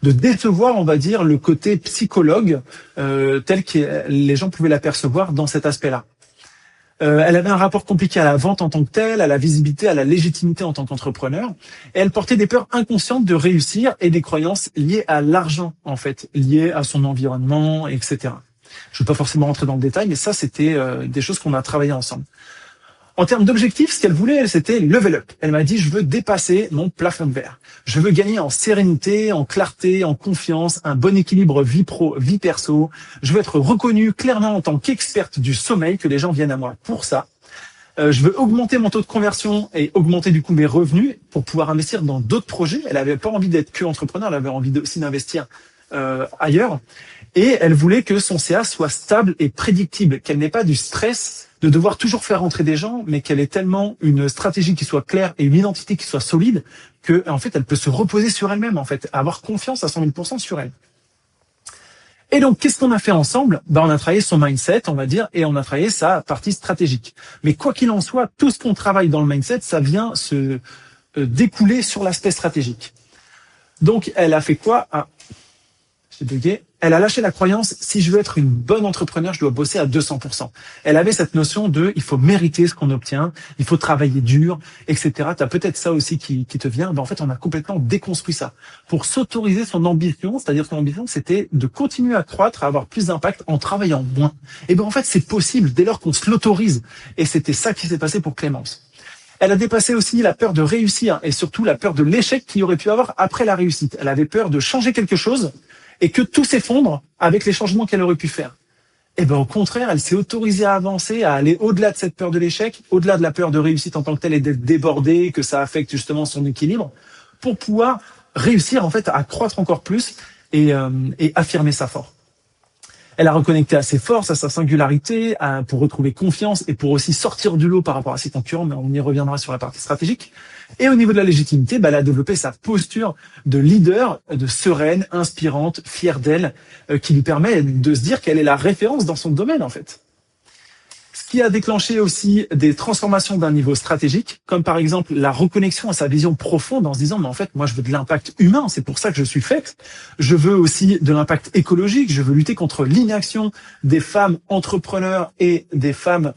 de décevoir, on va dire, le côté psychologue tel que les gens pouvaient l'apercevoir dans cet aspect-là. Elle avait un rapport compliqué à la vente en tant que telle, à la visibilité, à la légitimité en tant qu'entrepreneur. Et elle portait des peurs inconscientes de réussir et des croyances liées à l'argent, en fait, liées à son environnement, etc. Je ne vais pas forcément rentrer dans le détail, mais ça, c'était des choses qu'on a travaillé ensemble. En termes d'objectifs, ce qu'elle voulait, c'était level up. Elle m'a dit, je veux dépasser mon plafond de verre. Je veux gagner en sérénité, en clarté, en confiance, un bon équilibre vie pro, vie perso. Je veux être reconnue clairement en tant qu'experte du sommeil, que les gens viennent à moi pour ça. Je veux augmenter mon taux de conversion et augmenter du coup mes revenus pour pouvoir investir dans d'autres projets. Elle avait pas envie d'être que entrepreneur, elle avait envie aussi d'investir ailleurs. Et elle voulait que son CA soit stable et prédictible, qu'elle n'ait pas du stress de devoir toujours faire rentrer des gens, mais qu'elle ait tellement une stratégie qui soit claire et une identité qui soit solide que, en fait, elle peut se reposer sur elle-même, en fait, avoir confiance à 100 000% sur elle. Et donc, qu'est-ce qu'on a fait ensemble? On a travaillé son mindset, on va dire, et on a travaillé sa partie stratégique. Mais quoi qu'il en soit, tout ce qu'on travaille dans le mindset, ça vient se découler sur l'aspect stratégique. Donc, elle a fait quoi? J'ai bugué. Elle a lâché la croyance, si je veux être une bonne entrepreneur, je dois bosser à 200%. Elle avait cette notion de, il faut mériter ce qu'on obtient, il faut travailler dur, etc. Tu as peut-être ça aussi qui te vient. En fait, on a complètement déconstruit ça. Pour s'autoriser son ambition, c'est-à-dire son ambition, c'était de continuer à croître, à avoir plus d'impact en travaillant moins. Et en fait, c'est possible dès lors qu'on se l'autorise. Et c'était ça qui s'est passé pour Clémence. Elle a dépassé aussi la peur de réussir et surtout la peur de l'échec qu'il y aurait pu avoir après la réussite. Elle avait peur de changer quelque chose et que tout s'effondre avec les changements qu'elle aurait pu faire. Au contraire, elle s'est autorisée à avancer, à aller au-delà de cette peur de l'échec, au-delà de la peur de réussite en tant que telle et d'être débordée, que ça affecte justement son équilibre, pour pouvoir réussir en fait à croître encore plus et affirmer ça fort. Elle a reconnecté à ses forces, à sa singularité, pour retrouver confiance et pour aussi sortir du lot par rapport à ses concurrents, mais on y reviendra sur la partie stratégique. Et au niveau de la légitimité, elle a développé sa posture de leader, de sereine, inspirante, fière d'elle, qui lui permet de se dire qu'elle est la référence dans son domaine en fait. Ce qui a déclenché aussi des transformations d'un niveau stratégique, comme par exemple la reconnexion à sa vision profonde en se disant, mais en fait, moi, je veux de l'impact humain, c'est pour ça que je suis faite. Je veux aussi de l'impact écologique, je veux lutter contre l'inaction des femmes entrepreneurs et des femmes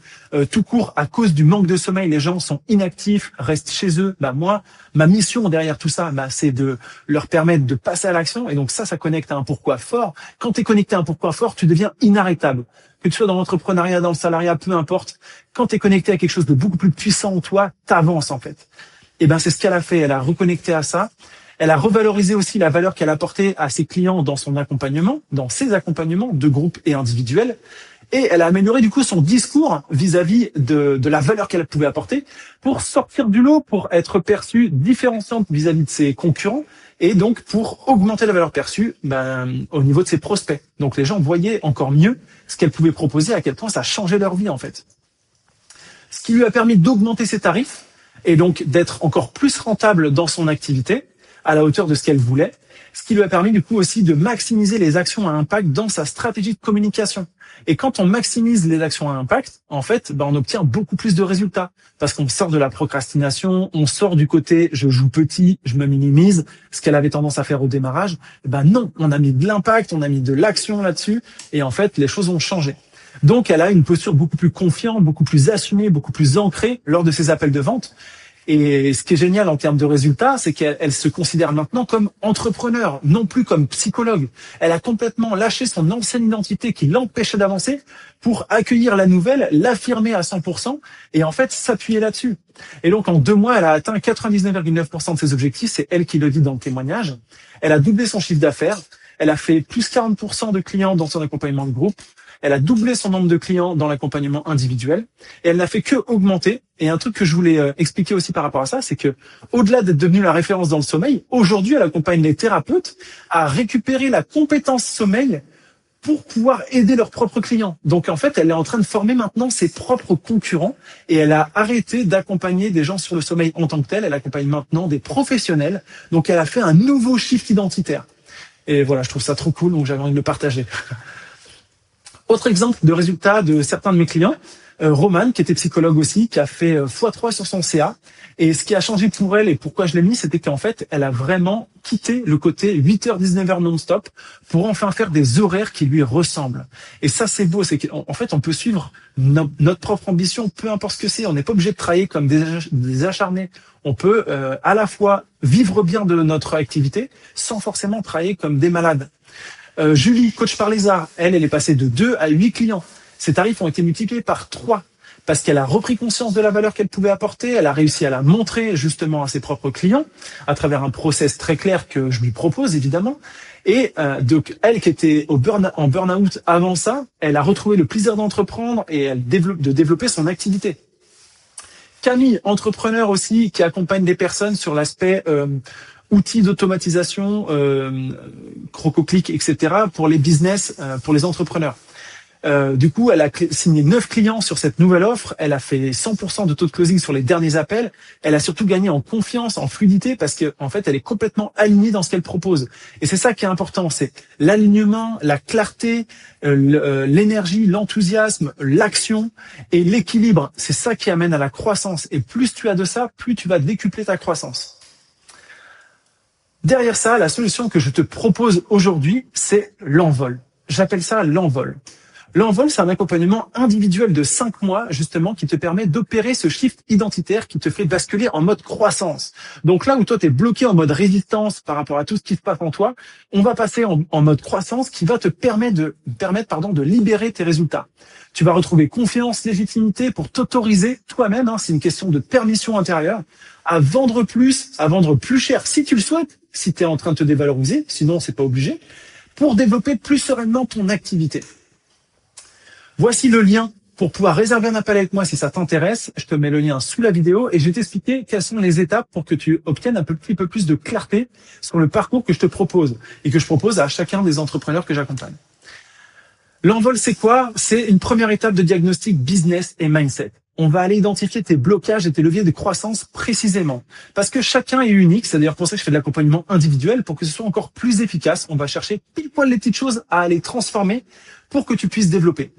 tout court à cause du manque de sommeil. Les gens sont inactifs, restent chez eux. Moi, ma mission derrière tout ça, c'est de leur permettre de passer à l'action. Et donc ça connecte à un pourquoi fort. Quand tu es connecté à un pourquoi fort, tu deviens inarrêtable. Que tu sois dans l'entrepreneuriat, dans le salariat, peu importe, quand tu es connecté à quelque chose de beaucoup plus puissant en toi, t'avances en fait. Et c'est ce qu'elle a fait, elle a reconnecté à ça. Elle a revalorisé aussi la valeur qu'elle apportait à ses clients dans son accompagnement, dans ses accompagnements de groupe et individuels. Et elle a amélioré du coup son discours vis-à-vis de la valeur qu'elle pouvait apporter pour sortir du lot, pour être perçue différenciante vis-à-vis de ses concurrents et donc pour augmenter la valeur perçue au niveau de ses prospects. Donc les gens voyaient encore mieux ce qu'elle pouvait proposer, à quel point ça changeait leur vie en fait. Ce qui lui a permis d'augmenter ses tarifs et donc d'être encore plus rentable dans son activité à la hauteur de ce qu'elle voulait. Ce qui lui a permis du coup aussi de maximiser les actions à impact dans sa stratégie de communication. Et quand on maximise les actions à impact, en fait, on obtient beaucoup plus de résultats parce qu'on sort de la procrastination, on sort du côté je joue petit, je me minimise, ce qu'elle avait tendance à faire au démarrage. Non, on a mis de l'impact, on a mis de l'action là-dessus et en fait, les choses ont changé. Donc, elle a une posture beaucoup plus confiante, beaucoup plus assumée, beaucoup plus ancrée lors de ses appels de vente. Et ce qui est génial en termes de résultats, c'est qu'elle se considère maintenant comme entrepreneur, non plus comme psychologue. Elle a complètement lâché son ancienne identité qui l'empêchait d'avancer pour accueillir la nouvelle, l'affirmer à 100% et en fait s'appuyer là-dessus. Et donc en 2 mois, elle a atteint 99,9% de ses objectifs. C'est elle qui le dit dans le témoignage. Elle a doublé son chiffre d'affaires. Elle a fait plus 40% de clients dans son accompagnement de groupe. Elle a doublé son nombre de clients dans l'accompagnement individuel et elle n'a fait que augmenter. Et un truc que je voulais expliquer aussi par rapport à ça, c'est que au-delà d'être devenue la référence dans le sommeil, aujourd'hui, elle accompagne les thérapeutes à récupérer la compétence sommeil pour pouvoir aider leurs propres clients. Donc en fait, elle est en train de former maintenant ses propres concurrents et elle a arrêté d'accompagner des gens sur le sommeil en tant que tel. Elle accompagne maintenant des professionnels. Donc elle a fait un nouveau shift identitaire. Et voilà, je trouve ça trop cool, donc j'avais envie de le partager. Autre exemple de résultat de certains de mes clients, Roman, qui était psychologue aussi, qui a fait x3 sur son CA. Et ce qui a changé pour elle et pourquoi je l'ai mis, c'était qu'en fait, elle a vraiment quitté le côté 8h, 19h non-stop pour enfin faire des horaires qui lui ressemblent. Et ça, c'est beau. C'est qu'en fait, on peut suivre notre propre ambition, peu importe ce que c'est. On n'est pas obligé de travailler comme des acharnés. On peut à la fois vivre bien de notre activité sans forcément travailler comme des malades. Julie, coach par les arts, elle est passée de 2 à 8 clients. Ses tarifs ont été multipliés par 3 parce qu'elle a repris conscience de la valeur qu'elle pouvait apporter. Elle a réussi à la montrer justement à ses propres clients à travers un process très clair que je lui propose évidemment. Et donc elle qui était en burn-out avant ça, elle a retrouvé le plaisir d'entreprendre et de développer son activité. Camille, entrepreneur aussi, qui accompagne des personnes sur l'aspect outils d'automatisation, Crococlic, etc. pour les business, pour les entrepreneurs. Du coup, elle a signé 9 clients sur cette nouvelle offre. Elle a fait 100% de taux de closing sur les derniers appels. Elle a surtout gagné en confiance, en fluidité, parce que en fait, elle est complètement alignée dans ce qu'elle propose. Et c'est ça qui est important, c'est l'alignement, la clarté, l'énergie, l'enthousiasme, l'action et l'équilibre. C'est ça qui amène à la croissance. Et plus tu as de ça, plus tu vas décupler ta croissance. Derrière ça, la solution que je te propose aujourd'hui, c'est l'envol. J'appelle ça l'envol. L'envol, c'est un accompagnement individuel de 5 mois, justement, qui te permet d'opérer ce shift identitaire qui te fait basculer en mode croissance. Donc là où toi, tu es bloqué en mode résistance par rapport à tout ce qui se passe en toi, on va passer en mode croissance qui va te permettre de libérer tes résultats. Tu vas retrouver confiance, légitimité pour t'autoriser toi-même, c'est une question de permission intérieure, à vendre plus cher si tu le souhaites, si tu es en train de te dévaloriser, sinon c'est pas obligé, pour développer plus sereinement ton activité. Voici le lien pour pouvoir réserver un appel avec moi si ça t'intéresse. Je te mets le lien sous la vidéo et je vais t'expliquer quelles sont les étapes pour que tu obtiennes un petit peu plus de clarté sur le parcours que je te propose et que je propose à chacun des entrepreneurs que j'accompagne. L'envol, c'est quoi? C'est une première étape de diagnostic business et mindset. On va aller identifier tes blocages et tes leviers de croissance précisément. Parce que chacun est unique, c'est d'ailleurs pour ça que je fais de l'accompagnement individuel, pour que ce soit encore plus efficace. On va chercher pile poil les petites choses à aller transformer pour que tu puisses développer.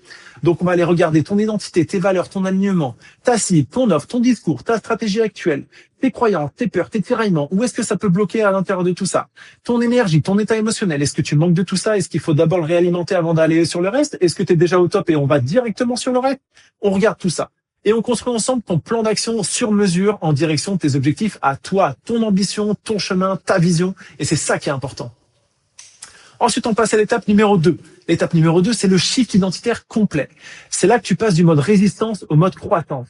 Donc on va aller regarder ton identité, tes valeurs, ton alignement, ta cible, ton offre, ton discours, ta stratégie actuelle, tes croyances, tes peurs, tes tiraillements. Où est-ce que ça peut bloquer à l'intérieur de tout ça? Ton énergie, ton état émotionnel. Est-ce que tu manques de tout ça? Est-ce qu'il faut d'abord le réalimenter avant d'aller sur le reste? Est-ce que tu es déjà au top et on va directement sur le reste? On regarde tout ça. Et on construit ensemble ton plan d'action sur mesure en direction de tes objectifs à toi, ton ambition, ton chemin, ta vision. Et c'est ça qui est important. Ensuite, on passe à l'étape numéro 2. L'étape numéro 2, c'est le shift identitaire complet. C'est là que tu passes du mode résistance au mode croissance.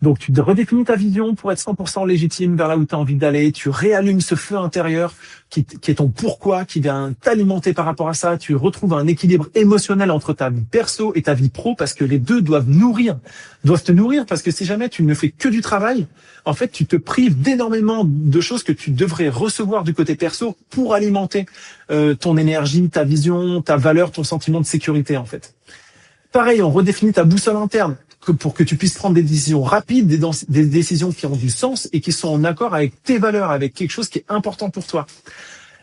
Donc, tu redéfinis ta vision pour être 100% légitime vers là où tu as envie d'aller. Tu réallumes ce feu intérieur qui est ton pourquoi, qui vient t'alimenter par rapport à ça. Tu retrouves un équilibre émotionnel entre ta vie perso et ta vie pro parce que les deux doivent te nourrir parce que si jamais tu ne fais que du travail, en fait, tu te prives d'énormément de choses que tu devrais recevoir du côté perso pour alimenter ton énergie, ta vision, ta valeur, ton sentiment de sécurité, en fait. Pareil, on redéfinit ta boussole interne pour que tu puisses prendre des décisions rapides, des décisions qui ont du sens et qui sont en accord avec tes valeurs, avec quelque chose qui est important pour toi.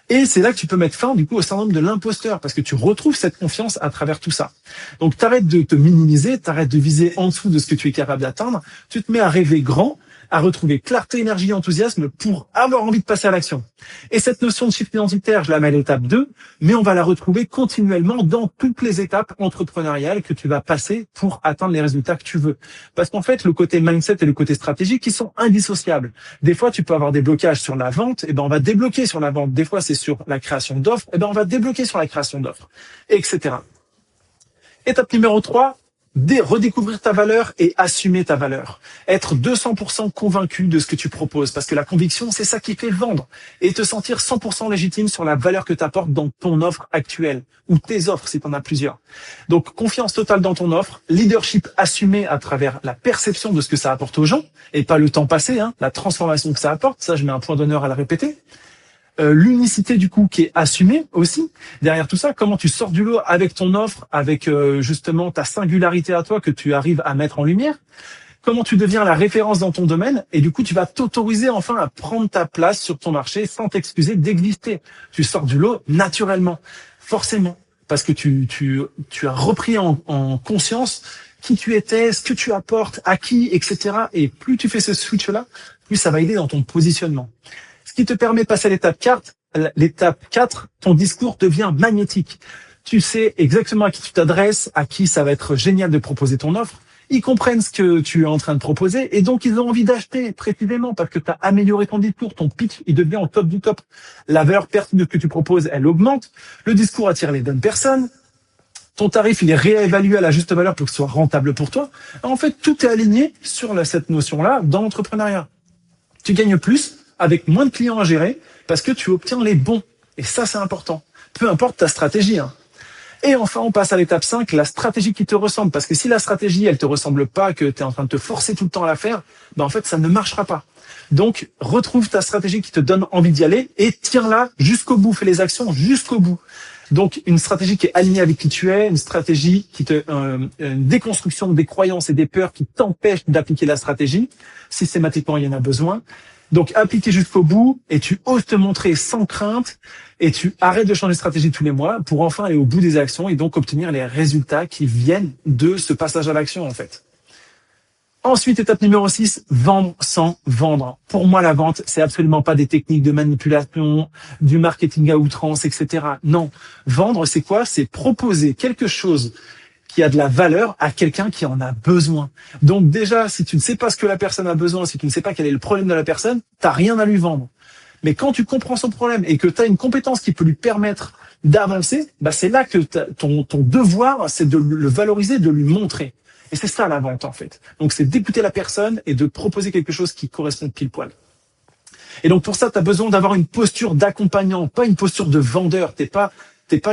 Et c'est là que tu peux mettre fin, du coup, au syndrome de l'imposteur, parce que tu retrouves cette confiance à travers tout ça. Donc, t'arrêtes de te minimiser, t'arrêtes de viser en dessous de ce que tu es capable d'atteindre, tu te mets à rêver grand, à retrouver clarté, énergie et enthousiasme pour avoir envie de passer à l'action. Et cette notion de shift identitaire, je la mets à l'étape 2, mais on va la retrouver continuellement dans toutes les étapes entrepreneuriales que tu vas passer pour atteindre les résultats que tu veux. Parce qu'en fait, le côté mindset et le côté stratégique, ils sont indissociables. Des fois, tu peux avoir des blocages sur la vente, et ben on va débloquer sur la vente. Des fois, c'est sur la création d'offres, et ben on va débloquer sur la création d'offres, etc. Étape numéro 3, redécouvrir ta valeur et assumer ta valeur. Être 200% convaincu de ce que tu proposes, parce que la conviction, c'est ça qui fait vendre. Et te sentir 100% légitime sur la valeur que tu apportes dans ton offre actuelle, ou tes offres si tu en as plusieurs. Donc, confiance totale dans ton offre, leadership assumé à travers la perception de ce que ça apporte aux gens, et pas le temps passé, la transformation que ça apporte, ça je mets un point d'honneur à le répéter. l'unicité du coup qui est assumée aussi derrière tout ça, comment tu sors du lot avec ton offre, avec justement ta singularité à toi que tu arrives à mettre en lumière, comment tu deviens la référence dans ton domaine, et du coup tu vas t'autoriser enfin à prendre ta place sur ton marché sans t'excuser d'exister. Tu sors du lot naturellement, forcément, parce que tu as repris en conscience qui tu étais, ce que tu apportes, à qui, etc. Et plus tu fais ce switch-là, plus ça va aider dans ton positionnement. Ce qui te permet de passer à l'étape 4, ton discours devient magnétique. Tu sais exactement à qui tu t'adresses, à qui ça va être génial de proposer ton offre. Ils comprennent ce que tu es en train de proposer et donc ils ont envie d'acheter précisément parce que tu as amélioré ton discours, ton pitch, il devient au top du top. La valeur perçue de ce que tu proposes, elle augmente. Le discours attire les bonnes personnes. Ton tarif, il est réévalué à la juste valeur pour que ce soit rentable pour toi. En fait, tout est aligné sur cette notion-là dans l'entrepreneuriat. Tu gagnes plus avec moins de clients à gérer parce que tu obtiens les bons. Et ça, c'est important. Peu importe ta stratégie. Et enfin, on passe à l'étape 5, la stratégie qui te ressemble. Parce que si la stratégie, elle te ressemble pas, que tu es en train de te forcer tout le temps à la faire, ben en fait, ça ne marchera pas. Donc, retrouve ta stratégie qui te donne envie d'y aller et tiens-la jusqu'au bout. Fais les actions jusqu'au bout. Donc, une stratégie qui est alignée avec qui tu es, une stratégie qui une déconstruction des croyances et des peurs qui t'empêchent d'appliquer la stratégie. Systématiquement, il y en a besoin. Donc, appliquer jusqu'au bout et tu oses te montrer sans crainte et tu arrêtes de changer de stratégie tous les mois pour enfin aller au bout des actions et donc obtenir les résultats qui viennent de ce passage à l'action, en fait. Ensuite, étape numéro 6, vendre sans vendre. Pour moi, la vente, c'est absolument pas des techniques de manipulation, du marketing à outrance, etc. Non. Vendre, c'est quoi? C'est proposer quelque chose qui a de la valeur à quelqu'un qui en a besoin. Donc déjà, si tu ne sais pas ce que la personne a besoin, si tu ne sais pas quel est le problème de la personne, t'as rien à lui vendre. Mais quand tu comprends son problème et que tu as une compétence qui peut lui permettre d'avancer, bah c'est là que ton devoir, c'est de le valoriser, de lui montrer. Et c'est ça la vente, en fait. Donc c'est d'écouter la personne et de proposer quelque chose qui correspond pile poil. Et donc pour ça, tu as besoin d'avoir une posture d'accompagnant, pas une posture de vendeur. T'es pas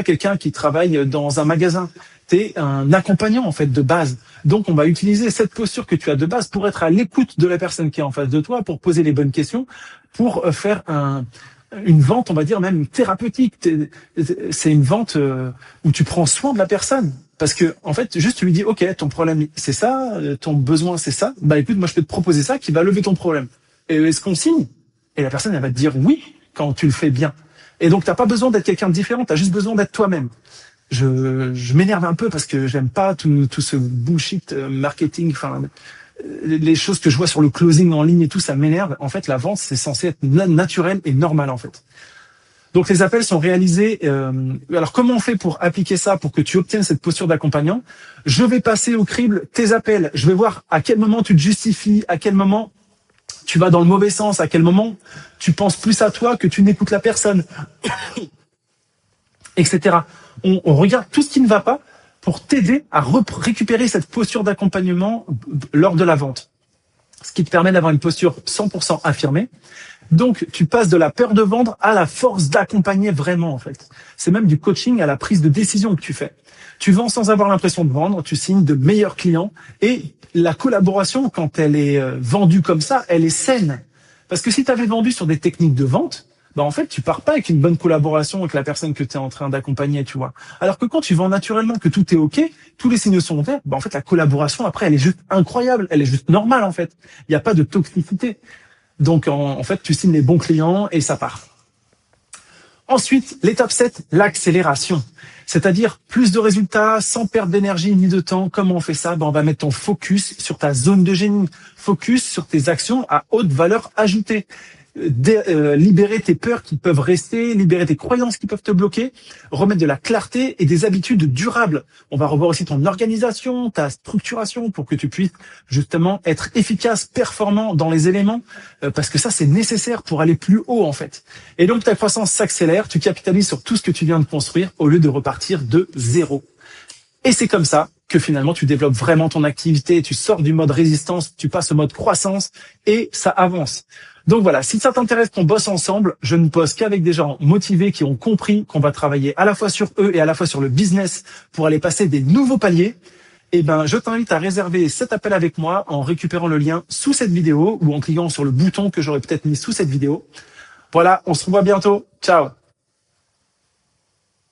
quelqu'un qui travaille dans un magasin. T'es un accompagnant, en fait, de base. Donc on va utiliser cette posture que tu as de base pour être à l'écoute de la personne qui est en face de toi, pour poser les bonnes questions, pour faire une vente, on va dire même thérapeutique. C'est une vente où tu prends soin de la personne. Parce que, en fait, juste tu lui dis, OK, ton problème, c'est ça, ton besoin, c'est ça. Bah, écoute, moi, je peux te proposer ça qui va lever ton problème. Et est-ce qu'on signe? Et la personne, elle va te dire oui quand tu le fais bien. Et donc, t'as pas besoin d'être quelqu'un de différent, t'as juste besoin d'être toi-même. Je m'énerve un peu parce que j'aime pas tout ce bullshit marketing, enfin, les choses que je vois sur le closing en ligne et tout, ça m'énerve. En fait, la vente, c'est censé être naturel et normal, en fait. Donc les appels sont réalisés. Alors comment on fait pour appliquer ça, pour que tu obtiennes cette posture d'accompagnant? Je vais passer au crible tes appels. Je vais voir à quel moment tu te justifies, à quel moment tu vas dans le mauvais sens, à quel moment tu penses plus à toi que tu n'écoutes la personne, etc. On regarde tout ce qui ne va pas pour t'aider à récupérer cette posture d'accompagnement lors de la vente. Ce qui te permet d'avoir une posture 100% affirmée. Donc, tu passes de la peur de vendre à la force d'accompagner vraiment, en fait. C'est même du coaching à la prise de décision que tu fais. Tu vends sans avoir l'impression de vendre, tu signes de meilleurs clients et la collaboration, quand elle est vendue comme ça, elle est saine. Parce que si tu avais vendu sur des techniques de vente, bah en fait, tu pars pas avec une bonne collaboration avec la personne que tu es en train d'accompagner, tu vois. Alors que quand tu vends naturellement, que tout est OK, tous les signaux sont verts, bah en fait, la collaboration, après, elle est juste incroyable, elle est juste normale, en fait. Il n'y a pas de toxicité. Donc, en fait, tu signes les bons clients et ça part. Ensuite, l'étape 7, l'accélération. C'est-à-dire plus de résultats sans perdre d'énergie ni de temps. Comment on fait ça? Ben, on va mettre ton focus sur ta zone de génie. Focus sur tes actions à haute valeur ajoutée. Libérer tes peurs qui peuvent rester, libérer tes croyances qui peuvent te bloquer, remettre de la clarté et des habitudes durables. On va revoir aussi ton organisation, ta structuration pour que tu puisses justement être efficace, performant dans les éléments, parce que ça c'est nécessaire pour aller plus haut en fait. Et donc ta croissance s'accélère, tu capitalises sur tout ce que tu viens de construire au lieu de repartir de zéro. Et c'est comme ça que finalement tu développes vraiment ton activité, tu sors du mode résistance, tu passes au mode croissance et ça avance. Donc voilà, si ça t'intéresse qu'on bosse ensemble, je ne bosse qu'avec des gens motivés qui ont compris qu'on va travailler à la fois sur eux et à la fois sur le business pour aller passer des nouveaux paliers. Eh ben, je t'invite à réserver cet appel avec moi en récupérant le lien sous cette vidéo ou en cliquant sur le bouton que j'aurais peut-être mis sous cette vidéo. Voilà, on se revoit bientôt. Ciao.